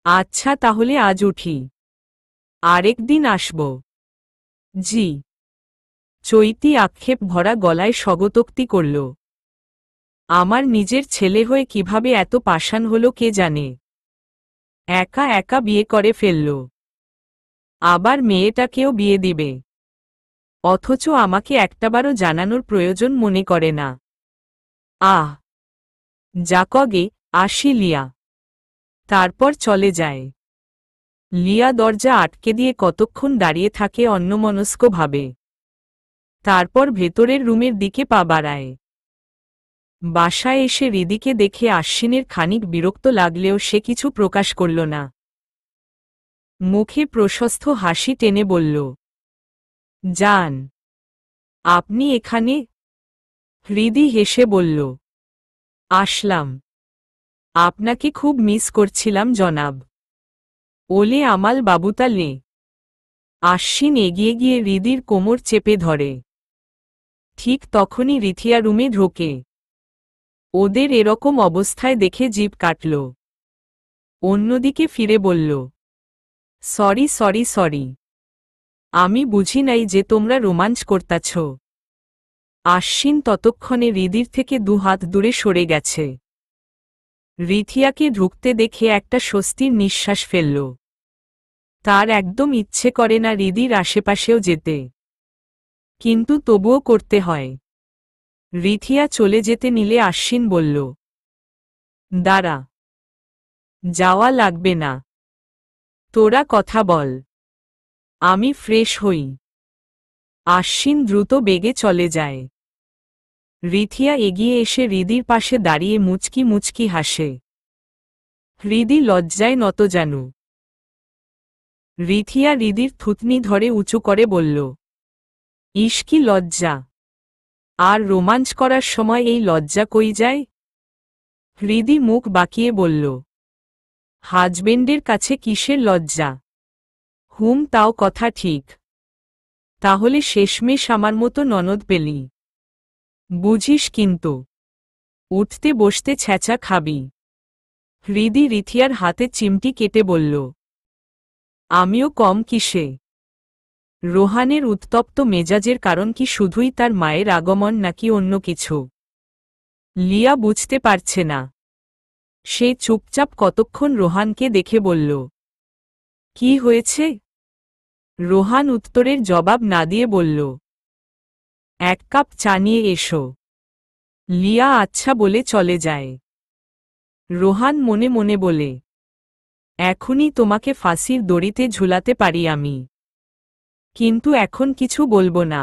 আচ্ছা তাহলে আজ উঠি, আরেকদিন আসব। জি। চৈতি আক্ষেপ ভরা গলায় স্বগতোক্তি করল। আমার নিজের ছেলে হয়ে কিভাবে এত পাষাণ হলো কে জানে। একা একা বিয়ে করে ফেলল, আবার মেয়েটাকেও বিয়ে দিবে, অথচ আমাকে একটাবারও জানানোর প্রয়োজন মনে করে না। আহ, যাকগে, আসি লিয়া। তারপর চলে যায়। লিয়া দরজা আটকে দিয়ে কতক্ষণ দাঁড়িয়ে থাকে অন্যমনস্কভাবে। তারপর ভেতরের রুমের দিকে পা বাড়ায়। বাসায় এসে হৃদিকে দেখে আশ্বিনের খানিক বিরক্ত লাগলেও সে কিছু প্রকাশ করল না। মুখে প্রশস্ত হাসি টেনে বলল, যান। আপনি এখানে? হৃদি হেসে বলল, আসলাম। আপনাকে খুব মিস করছিলাম জনাব। ওলে আমাল বাবুতালে। আশ্বিন এগিয়ে গিয়ে হৃদির কোমর চেপে ধরে। ঠিক তখনই রিথিয়া রুমে ঢোকে। ওদের এরকম অবস্থায় দেখে জিভ কাটল। অন্যদিকে ফিরে বলল, সরি সরি সরি, আমি বুঝি নাই যে তোমরা রোমাঞ্চ করতাছ। আশ্বিন ততক্ষণে হৃদির থেকে 2 হাত দূরে সরে গেছে। রিথিয়াকে ঢুকতে দেখে একটা স্বস্তির নিঃশ্বাস ফেলল। তার একদম ইচ্ছে করে না হৃদির আশেপাশেও যেতে, কিন্তু তবুও করতে হয়। রিথিয়া চলে যেতে নিলে আশ্বিন বলল, দাঁড়া, যাওয়া লাগবে না, তোরা কথা বল, আমি ফ্রেশ হই। আশ্বিন দ্রুত বেগে চলে যায়। রিথিয়া এগিয়ে এসে হৃদির পাশে দাঁড়িয়ে মুচকি মুচকি হাসে। হৃদি লজ্জায় নত জানু। রিথিয়া হৃদির থুতনি ধরে উঁচু করে বলল, ইস কি লজ্জা! আর রোমাঞ্চ করার সময় এই লজ্জা কই যায়? হৃদি মুখ বাঁকিয়ে বলল, হাজবেন্ডের কাছে কিসের লজ্জা? তাও কথা ঠিক। তাহলে শেষমেশ আমার মতো ননদ পেলি, বুঝিস কিন্তু, উঠতে বসতে ছ্যাঁচা খাবি। হৃদি রিথিয়ার হাতে চিমটি কেটে বলল, আমিও কম কিসে? রোহানের উত্তপ্ত মেজাজের কারণ কি শুধুই তার মায়ের আগমন নাকি অন্য কিছু? লিয়া বুঝতে পারছে না। সে চুপচাপ কতক্ষণ রোহানকে দেখে বলল, কি হয়েছে? রোহান উত্তরের জবাব না দিয়ে বলল, এক কাপ চা নিয়ে এসো। লিয়া আচ্ছা বলে চলে যায়। রোহান মনে মনে বলে, এখনই তোমাকে ফাঁসির দড়িতে ঝুলাতে পারি আমি, কিন্তু এখন কিছু বলবো না।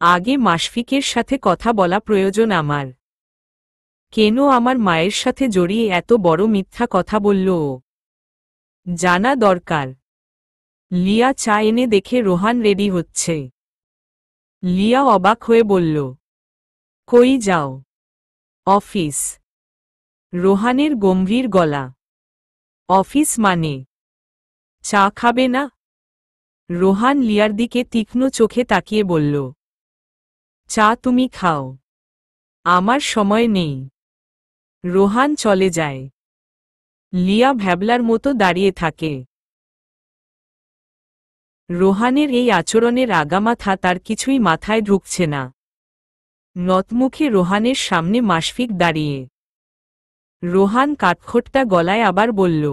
আগে মাশফিকের সাথে কথা বলা প্রয়োজন আমার। কেন আমার মায়ের সাথে জড়িয়ে এত বড় মিথ্যা কথা বলল ও? জানা দরকার। লিয়া চা এনে দেখে রোহান রেডি হচ্ছে। লিয়া অবাক হয়ে বলল, কই যাও? অফিস। রোহানের গম্ভীর গলা। অফিস মানে? চা খাবে না? রোহান লিয়ার দিকে তীক্ষ্ণ চোখে তাকিয়ে বলল, চা তুমি খাও, আমার সময় নেই। রোহান চলে যায়। লিয়া ভ্যাবলার মতো দাঁড়িয়ে থাকে। রোহানের এই আচরণের আগামাথা তার কিছুই মাথায় ঢুকছে না। নতমুখে রোহানের সামনে মাশফিক দাঁড়িয়ে। রোহান কাঠখোট্টা গলায় আবার বলল,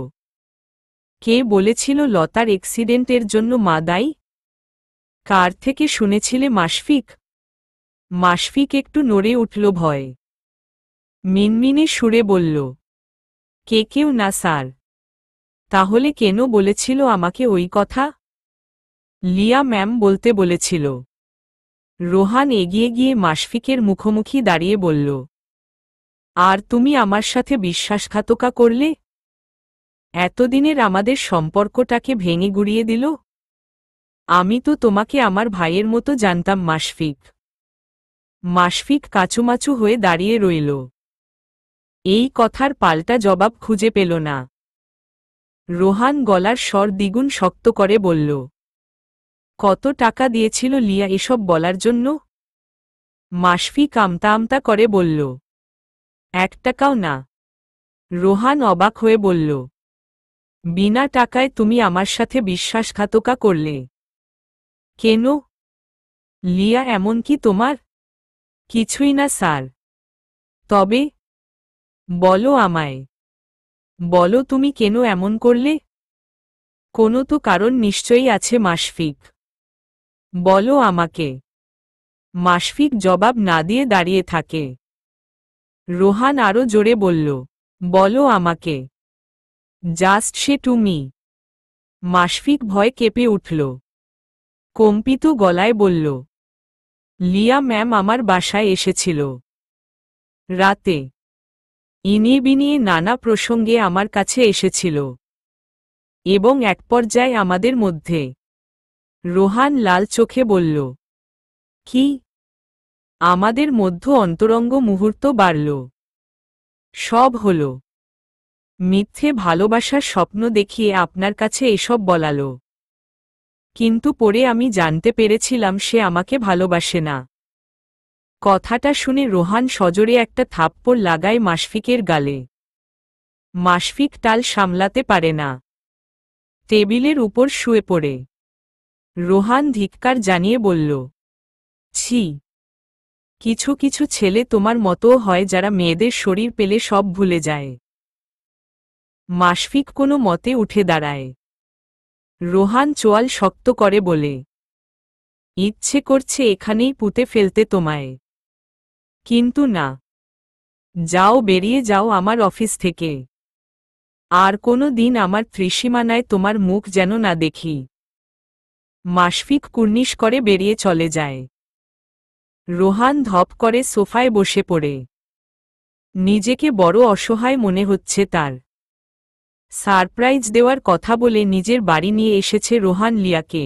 কে বলেছিল লতার অ্যাক্সিডেন্টের জন্য মা দায়ী? কার থেকে শুনেছিলে মাশফিক? মাশফিক একটু নড়ে উঠল ভয়ে। মিনমিনে সুরে বলল, কেউ না স্যার। তাহলে কেন বলেছিল আমাকে ওই কথা? লিয়া ম্যাম বলতে বলেছিল। রোহান এগিয়ে গিয়ে মাশফিকের মুখোমুখি দাঁড়িয়ে বলল, আর তুমি আমার সাথে বিশ্বাসঘাতকা করলে? এতদিনের আমাদের সম্পর্কটাকে ভেঙে গুড়িয়ে দিল। আমি তো তোমাকে আমার ভাইয়ের মতো জানতাম মাশফিক। মাশফিক কাচুমাচু হয়ে দাঁড়িয়ে রইল। এই কথার পাল্টা জবাব খুঁজে পেল না। রোহান গলার স্বর দ্বিগুণ শক্ত করে বলল, কত টাকা দিয়েছিল লিয়া এসব বলার জন্য? মাশফিক আমতা আমতা করে বলল, 1 টাকাও না। রোহান অবাক হয়ে বলল, বিনা টাকায় তুমি আমার সাথে বিশ্বাসঘাতকা করলে? কেন? লিয়া এমন কি তোমার? কিছুই না স্যার। তবে বলো আমায়, বলো তুমি কেন এমন করলে? কোনো তো কারণ নিশ্চয়ই আছে মাশফিক। বলো আমাকে। মাশফিক জবাব না দিয়ে দাঁড়িয়ে থাকে। রোহান আরো জোরে বলল, বলো আমাকে। জাস্ট সে তুমি। মাশফিক ভয় কেঁপে উঠল। কম্পিত গলায় বলল, লিয়া ম্যাম আমার বাসায় এসেছিল রাতে। ইনিয়ে বিনিয়ে নানা প্রসঙ্গে আমার কাছে এসেছিল, এবং এক পর্যায়ে আমাদের মধ্যে। রোহান লাল চোখে বলল, কি? আমাদের মধ্য অন্তরঙ্গ মুহূর্ত বাড়ল। সব হল। মিথ্যে ভালোবাসার স্বপ্ন দেখিয়ে আপনার কাছে এসব বলালো। কিন্তু পরে আমি জানতে পেরেছিলাম সে আমাকে ভালোবাসে না। কথাটা শুনে রোহান সজোরে একটা থাপ্পড় লাগায় মাশফিকের গালে। মাশফিক টাল সামলাতে পারে না। টেবিলের উপর শুয়ে পড়ে। রোহান ধিক্কার জানিয়ে বলল, ছি! কিছু কিছু ছেলে তোমার মতোও হয় যারা মেয়েদের শরীর পেলে সব ভুলে যায়। মাশফিক কোনো মতে উঠে দাঁড়ায়। রোহান চোয়াল শক্ত করে বলে, ইচ্ছে করছে এখানেই পুঁতে ফেলতে তোমায়। কিন্তু না, যাও, বেরিয়ে যাও আমার অফিস থেকে। আর কোনো দিন আমার ত্রিসীমানায় তোমার মুখ যেন না দেখি। মাশফিক কুর্নিশ করে বেরিয়ে চলে যায়। রোহান ধপ করে সোফায় বসে পড়ে। নিজেকে বড় অসহায় মনে হচ্ছে তার। সারপ্রাইজ দেওয়ার কথা বলে নিজের বাড়ি নিয়ে এসেছে রোহান লিয়াকে।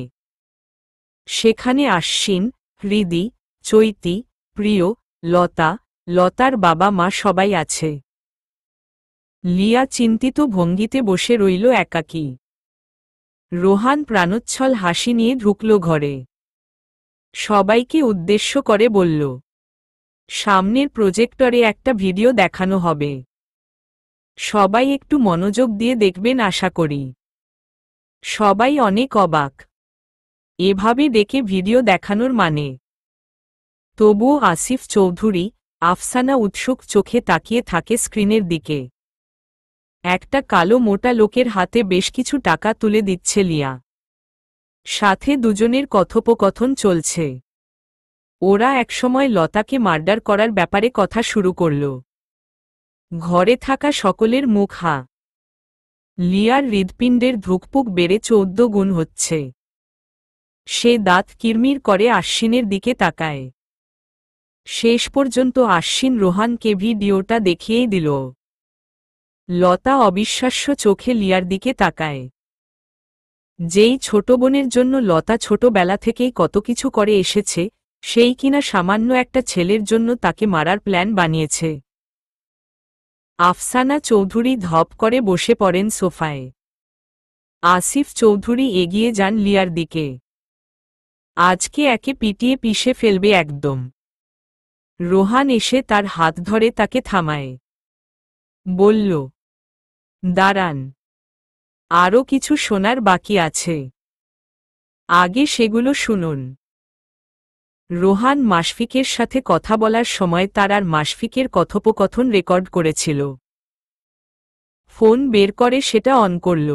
সেখানে আশ্বিন, হৃদি, চৈতি, প্রিয়, লতা, লতার বাবা মা সবাই আছে। লিয়া চিন্তিত ভঙ্গিতে বসে রইল একাকী। রোহান প্রাণোচ্ছল হাসি নিয়ে ঢুকল ঘরে। সবাইকে উদ্দেশ্য করে বলল, সামনের প্রজেক্টরে একটা ভিডিও দেখানো হবে। সবাই একটু মনোযোগ দিয়ে দেখবেন আশা করি। সবাই অনেক অবাক। এভাবে ডেকে ভিডিও দেখানোর মানে। তবুও আসিফ চৌধুরী, আফসানা উৎসুক চোখে তাকিয়ে থাকে স্ক্রিনের দিকে। একটা কালো মোটা লোকের হাতে বেশ কিছু টাকা তুলে দিচ্ছে লিয়া। সাথে দুজনের কথোপকথন চলছে। ওরা একসময় লতাকে মার্ডার করার ব্যাপারে কথা শুরু করল। ঘরে থাকা সকলের মুখ হা। লিয়ার হৃৎপিণ্ডের ধুকপুক বেড়ে 14 গুণ হচ্ছে। সে দাঁত কিরমির করে আশ্বিনের দিকে তাকায়। শেষ পর্যন্ত আশ্বিন রোহানকে ভিডিওটা দেখিয়েই দিল। লতা অবিশ্বাস্য চোখে লিয়ার দিকে তাকায়। যেই ছোট বোনের জন্য লতা ছোটবেলা থেকেই কত কিছু করে এসেছে, সেই কিনা সামান্য একটা ছেলের জন্য তাকে মারার প্ল্যান বানিয়েছে। আফসানা চৌধুরী ধপ করে বসে পড়েন সোফায়। আসিফ চৌধুরী এগিয়ে যান লিয়ার দিকে। আজকে একে পিটিয়ে পিষে ফেলবে একদম। রোহান এসে তার হাত ধরে তাকে থামায়। বলল, দাঁড়ান, আরও কিছু শোনার বাকি আছে। আগে সেগুলো শুনুন। রোহান মাশফিকের সাথে কথা বলার সময় তার আর মাশফিকের কথোপকথন রেকর্ড করেছিল। ফোন বের করে সেটা অন করল।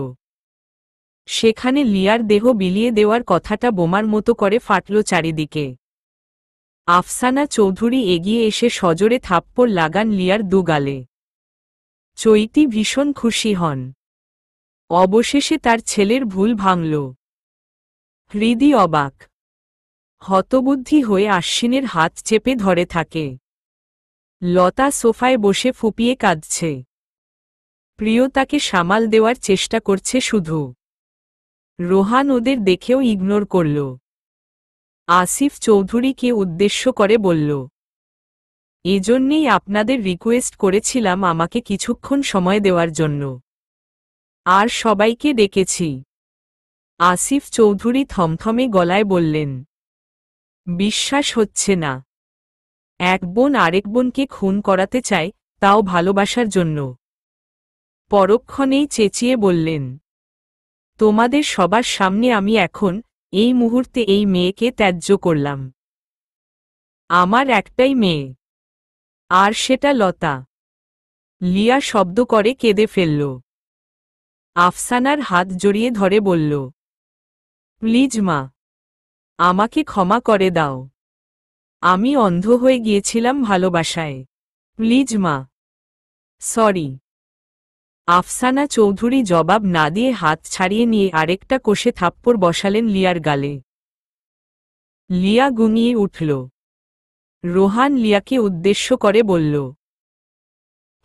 সেখানে লিয়ার দেহ বিলিয়ে দেওয়ার কথাটা বোমার মতো করে ফাটল চারিদিকে। আফসানা চৌধুরী এগিয়ে এসে সজোরে থাপ্পড় লাগান লিয়ার দুগালে। চৈতি ভীষণ খুশি হন। অবশেষে তার ছেলের ভুল ভাঙল। হৃদি অবাক। হতবুদ্ধি হয়ে আশ্বিনের হাত চেপে ধরে থাকে। লতা সোফায় বসে ফুপিয়ে কাঁদছে। প্রিয় তাকে সামাল দেওয়ার চেষ্টা করছে শুধু। রোহান ওদের দেখেও ইগনোর করল। আসিফ চৌধুরীকে উদ্দেশ্য করে বলল, এজন্যেই আপনাদের রিকোয়েস্ট করেছিলাম আমাকে কিছুক্ষণ সময় দেওয়ার জন্য। আর সবাইকে ডেকেছি। আসিফ চৌধুরী থমথমে গলায় বললেন, বিশ্বাস হচ্ছে না। এক বোন আরেক বোনকে খুন করাতে চায়, তাও ভালোবাসার জন্য। পরক্ষণেই চেঁচিয়ে বললেন, তোমাদের সবার সামনে আমি এখন, এই মুহূর্তে এই মেয়েকে ত্যায্য করলাম। আমার একটাই মেয়ে, আর সেটা লতা। লিয়া শব্দ করে কেঁদে ফেলল। আফসানার হাত জড়িয়ে ধরে বলল, প্লিজ মা, আমাকে ক্ষমা করে দাও। আমি অন্ধ হয়ে গিয়েছিলাম ভালোবাসায়। প্লিজ মা, সরি। আফসানা চৌধুরী জবাব না দিয়ে হাত ছাড়িয়ে নিয়ে আরেকটা কষে থাপ্পড় বসালেন লিয়ার গালে। লিয়া গুঙিয়ে উঠল। রোহান লিয়াকে উদ্দেশ্য করে বলল,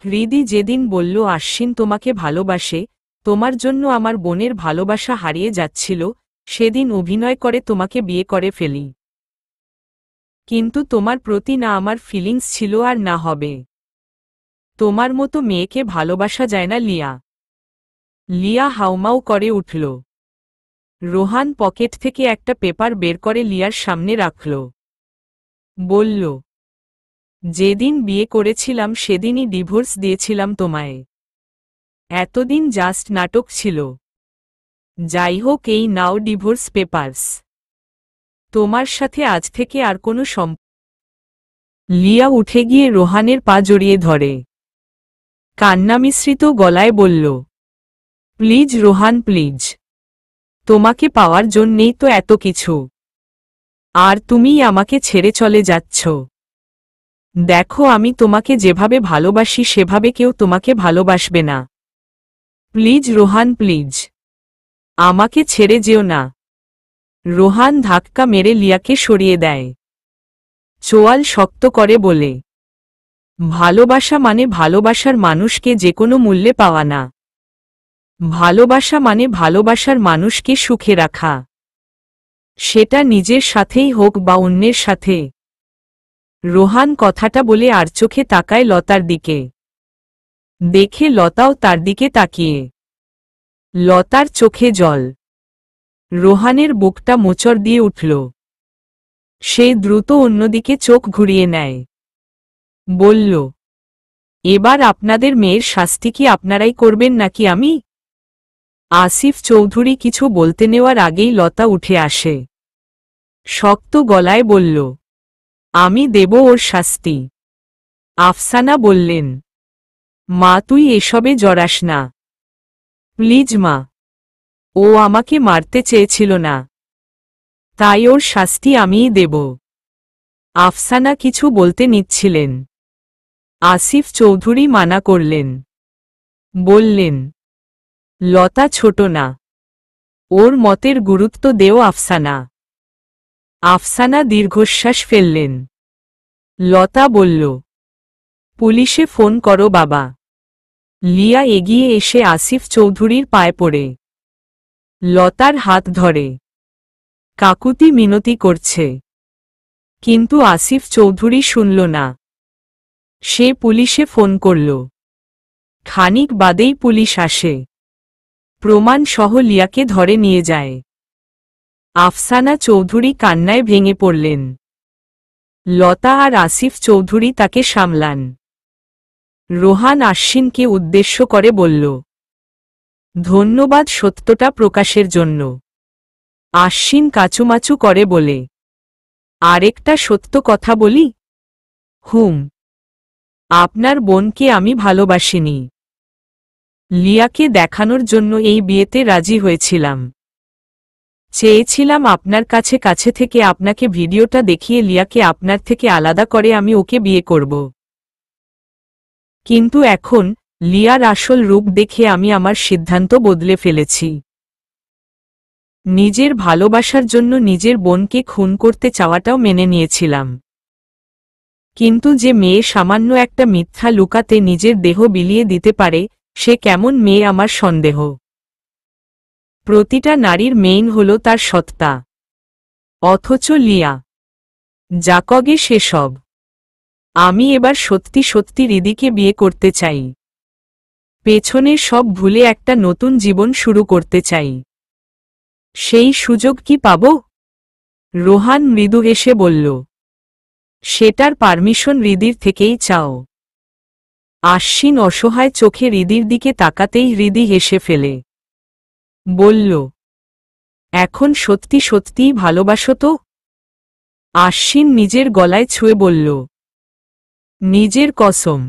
হৃদি যেদিন বলল আশ্বিন তোমাকে ভালোবাসে, তোমার জন্য আমার বোনের ভালোবাসা হারিয়ে যাচ্ছিল, সেদিন অভিনয় করে তোমাকে বিয়ে করে ফেলি। কিন্তু তোমার প্রতি না আমার ফিলিংস ছিল আর না হবে। তোমার মতো মেয়েকে ভালোবাসা যায় না লিয়া। লিয়া হাউমাউ করে উঠল। রোহান পকেট থেকে একটা পেপার বের করে লিয়ার সামনে রাখল। বলল, যেদিন বিয়ে করেছিলাম সেদিনই ডিভোর্স দিয়েছিলাম তোমায়। এতদিন জাস্ট নাটক ছিল। যাই হোক, এই নাও ডিভোর্স পেপারস। তোমার সাথে আজ থেকে আর কোনো লিয়া উঠে গিয়ে রোহানের পা জড়িয়ে ধরে। কান্না মিশ্রিত গলায় বলল, প্লিজ রোহান, প্লিজ। তোমাকে পাওয়ার জন্যেই তো এত কিছু। আর তুমিই আমাকে ছেড়ে চলে যাচ্ছ। দেখো, আমি তোমাকে যেভাবে ভালোবাসি সেভাবে কেউ তোমাকে ভালোবাসবে না। প্লিজ রোহান, প্লিজ আমাকে ছেড়ে যেও না। রোহান ধাক্কা মেরে লিয়াকে সরিয়ে দেয়। চোয়াল শক্ত করে বলে, ভালোবাসা মানে ভালোবাসার মানুষকে যেকোনো মূল্যে পাওয়া না। ভালোবাসা মানে ভালোবাসার মানুষকে সুখে রাখা, সেটা নিজের সাথেই হোক বা অন্যের সাথে। রোহান কথাটা বলে আর চোখে তাকায় লতার দিকে। দেখে লতাও তার দিকে তাকিয়ে। লতার চোখে জল। রোহানের বুকটা মোচড় দিয়ে উঠল। সে দ্রুত অন্যদিকে চোখ ঘুরিয়ে নেয়। বলল, এবার আপনাদের মেয়ের শাস্তি কি আপনারাই করবেন নাকি আমি? আসিফ চৌধুরী কিছু বলতে নেওয়ার আগেই লতা উঠে আসে। শক্ত গলায় বলল, আমি দেব ওর শাস্তি। আফসানা বললেন, মা তুই এসবে জড়াস না, প্লিজ মা। ও আমাকে মারতে চেয়েছিল না, তাই ওর শাস্তি আমিই দেব। আফসানা কিছু বলতে নিচ্ছিলেন। আসিফ চৌধুরী মানা করলেন। বললেন, লতা ছোট না, ওর মতের গুরুত্ব দেও আফসানা। আফসানা দীর্ঘশ্বাস ফেললেন। লতা বলল, পুলিশে ফোন করো বাবা। লিয়া এগিয়ে এসে আসিফ চৌধুরীর পায়ে পড়ে লতার হাত ধরে কাকুতি মিনতি করছে, কিন্তু আসিফ চৌধুরী শুনল না। সে পুলিশে ফোন করল। খানিক বাদেই পুলিশ আসে। প্রমাণ সহ লিয়াকে ধরে নিয়ে যায়। আফসানা চৌধুরী কান্নায় ভেঙে পড়লেন। লতা আর আসিফ চৌধুরী তাকে সামলান। রোহান আশ্বিনকে উদ্দেশ্য করে বলল, ধন্যবাদ সত্যটা প্রকাশের জন্য। আশ্বিন কাচুমাচু করে বলে, আরেকটা সত্য কথা বলি? আপনার বোনকে আমি ভালোবাসিনি। লিয়াকে দেখানোর জন্য এই বিয়েতে রাজি হয়েছিলাম। চেয়েছিলাম আপনার কাছে থেকে আপনাকে ভিডিওটা দেখিয়ে লিয়াকে আপনার থেকে আলাদা করে আমি ওকে বিয়ে করব। কিন্তু এখন লিয়ার আসল রূপ দেখে আমি আমার সিদ্ধান্ত বদলে ফেলেছি। নিজের ভালোবাসার জন্য নিজের বোনকে খুন করতে চাওয়াটাও মেনে নিয়েছিলাম, কিন্তু যে মেয়ে সামান্য একটা মিথ্যা লুকাতে নিজের দেহ বিলিয়ে দিতে পারে, সে কেমন মেয়ে আমার সন্দেহ। প্রতিটা নারীর মেইন হল তার সত্তা, অথচ লিয়া জাকগে সেসব। আমি এবার সত্যি সত্যি হৃদিকে বিয়ে করতে চাই। পেছনের সব ভুলে একটা নতুন জীবন শুরু করতে চাই। সেই সুযোগ কি পাব? রোহান মৃদু হেসে বলল, সেটার পারমিশন হৃদির থেকেই চাও। আশ্বিন অসহায় চোখে হৃদির দিকে তাকাতেই হৃদি হেসে ফেলে। বলল, এখন সত্যি সত্যিই ভালোবাসো তো? আশ্বিন নিজের গলায় ছুঁয়ে বলল, নিজের কসম,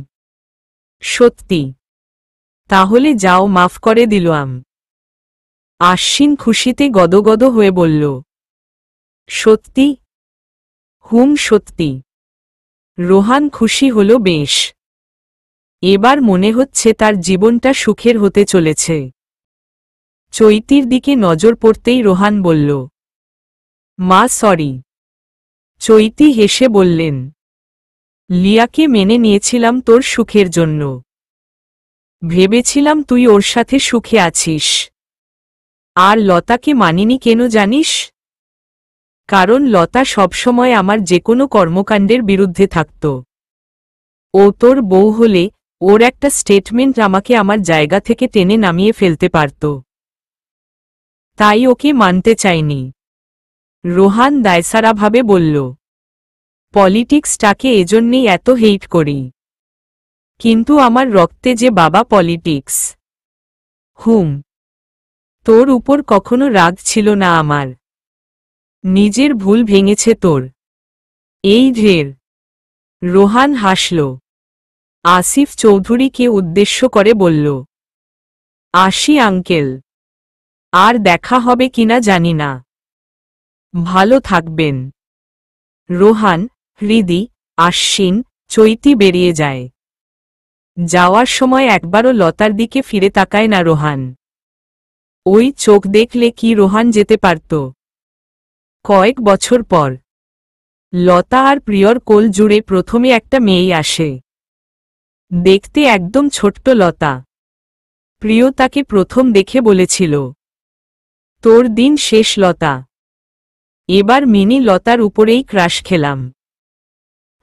সত্যি। তাহলে যাও, মাফ করে দিলাম। আশ্বিন খুশিতে গদগদ হয়ে বলল, সত্যি? সত্যি। রোহান খুশি হল বেশ। এবার মনে হচ্ছে তার জীবনটা সুখের হতে চলেছে। চৈতির দিকে নজর পড়তেই রোহান বলল, মা সরি। চৈতি হেসে বললেন, লিয়াকে মেনে নিয়েছিলাম তোর সুখের জন্য। ভেবেছিলাম তুই ওর সাথে সুখে আছিস। আর লতাকে মানিনি কেন জানিস? কারণ লতা সবসময় আমার যেকোনো কর্মকাণ্ডের বিরুদ্ধে থাকত। ও তোর বউ হলে ওর একটা স্টেটমেন্ট আমাকে আমার জায়গা থেকে টেনে নামিয়ে ফেলতে পারত। তাই ওকে মানতে চাইনি। রোহান দায়সারাভাবে বলল, পলিটিক্সটাকে এজন্যেই এত হেইট করি। কিন্তু আমার রক্তে যে বাবা পলিটিক্স। তোর উপর কখনো রাগ ছিল না আমার। নিজের ভুল ভেঙেছে তোর। এই ঢের। রোহান হাসল। আসিফ চৌধুরীকে উদ্দেশ্য করে বলল, আসি আঙ্কেল। আর দেখা হবে কিনা জানি না। ভালো থাকবেন। রোহান, হৃদি, আশ্বিন, চৈতি বেরিয়ে যায়। যাওয়ার সময় একবারও লতার দিকে ফিরে তাকায় না রোহান। ওই চোখ দেখলে কি রোহান যেতে পারত? কয়েক বছর পর লতা আর প্রিয়র কোল জুড়ে প্রথমে একটা মেয়ে আসে। দেখতে একদম ছোট্ট লতা। প্রিয় তাকে প্রথম দেখে বলেছিল, তোর দিন শেষ লতা। এবার মিনি লতার উপরেই ক্রাশ খেলাম।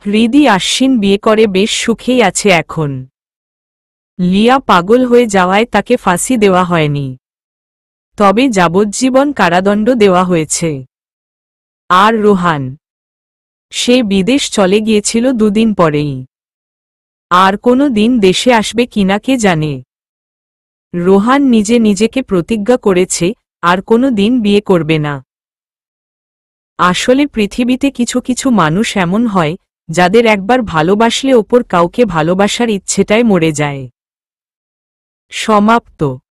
হৃদি আশ্বিন বিয়ে করে বেশ সুখেই আছে এখন। লিয়া পাগল হয়ে যাওয়ায় তাকে ফাঁসি দেওয়া হয়নি, তবে যাবজ্জীবন কারাদণ্ড দেওয়া হয়েছে। আর রোহান, সে বিদেশ চলে গিয়েছিল দুদিন পরেই। আর কোনো দিন দেশে আসবে কিনা কে জানে। রোহান নিজে নিজেকে প্রতিজ্ঞা করেছে আর কোনো দিন বিয়ে করবে না। আসলে পৃথিবীতে কিছু কিছু মানুষ এমন হয় যাদের একবার ভালোবাসলে ওপর কাউকে ভালোবাসার ইচ্ছেটাই মরে যায়। সমাপ্ত।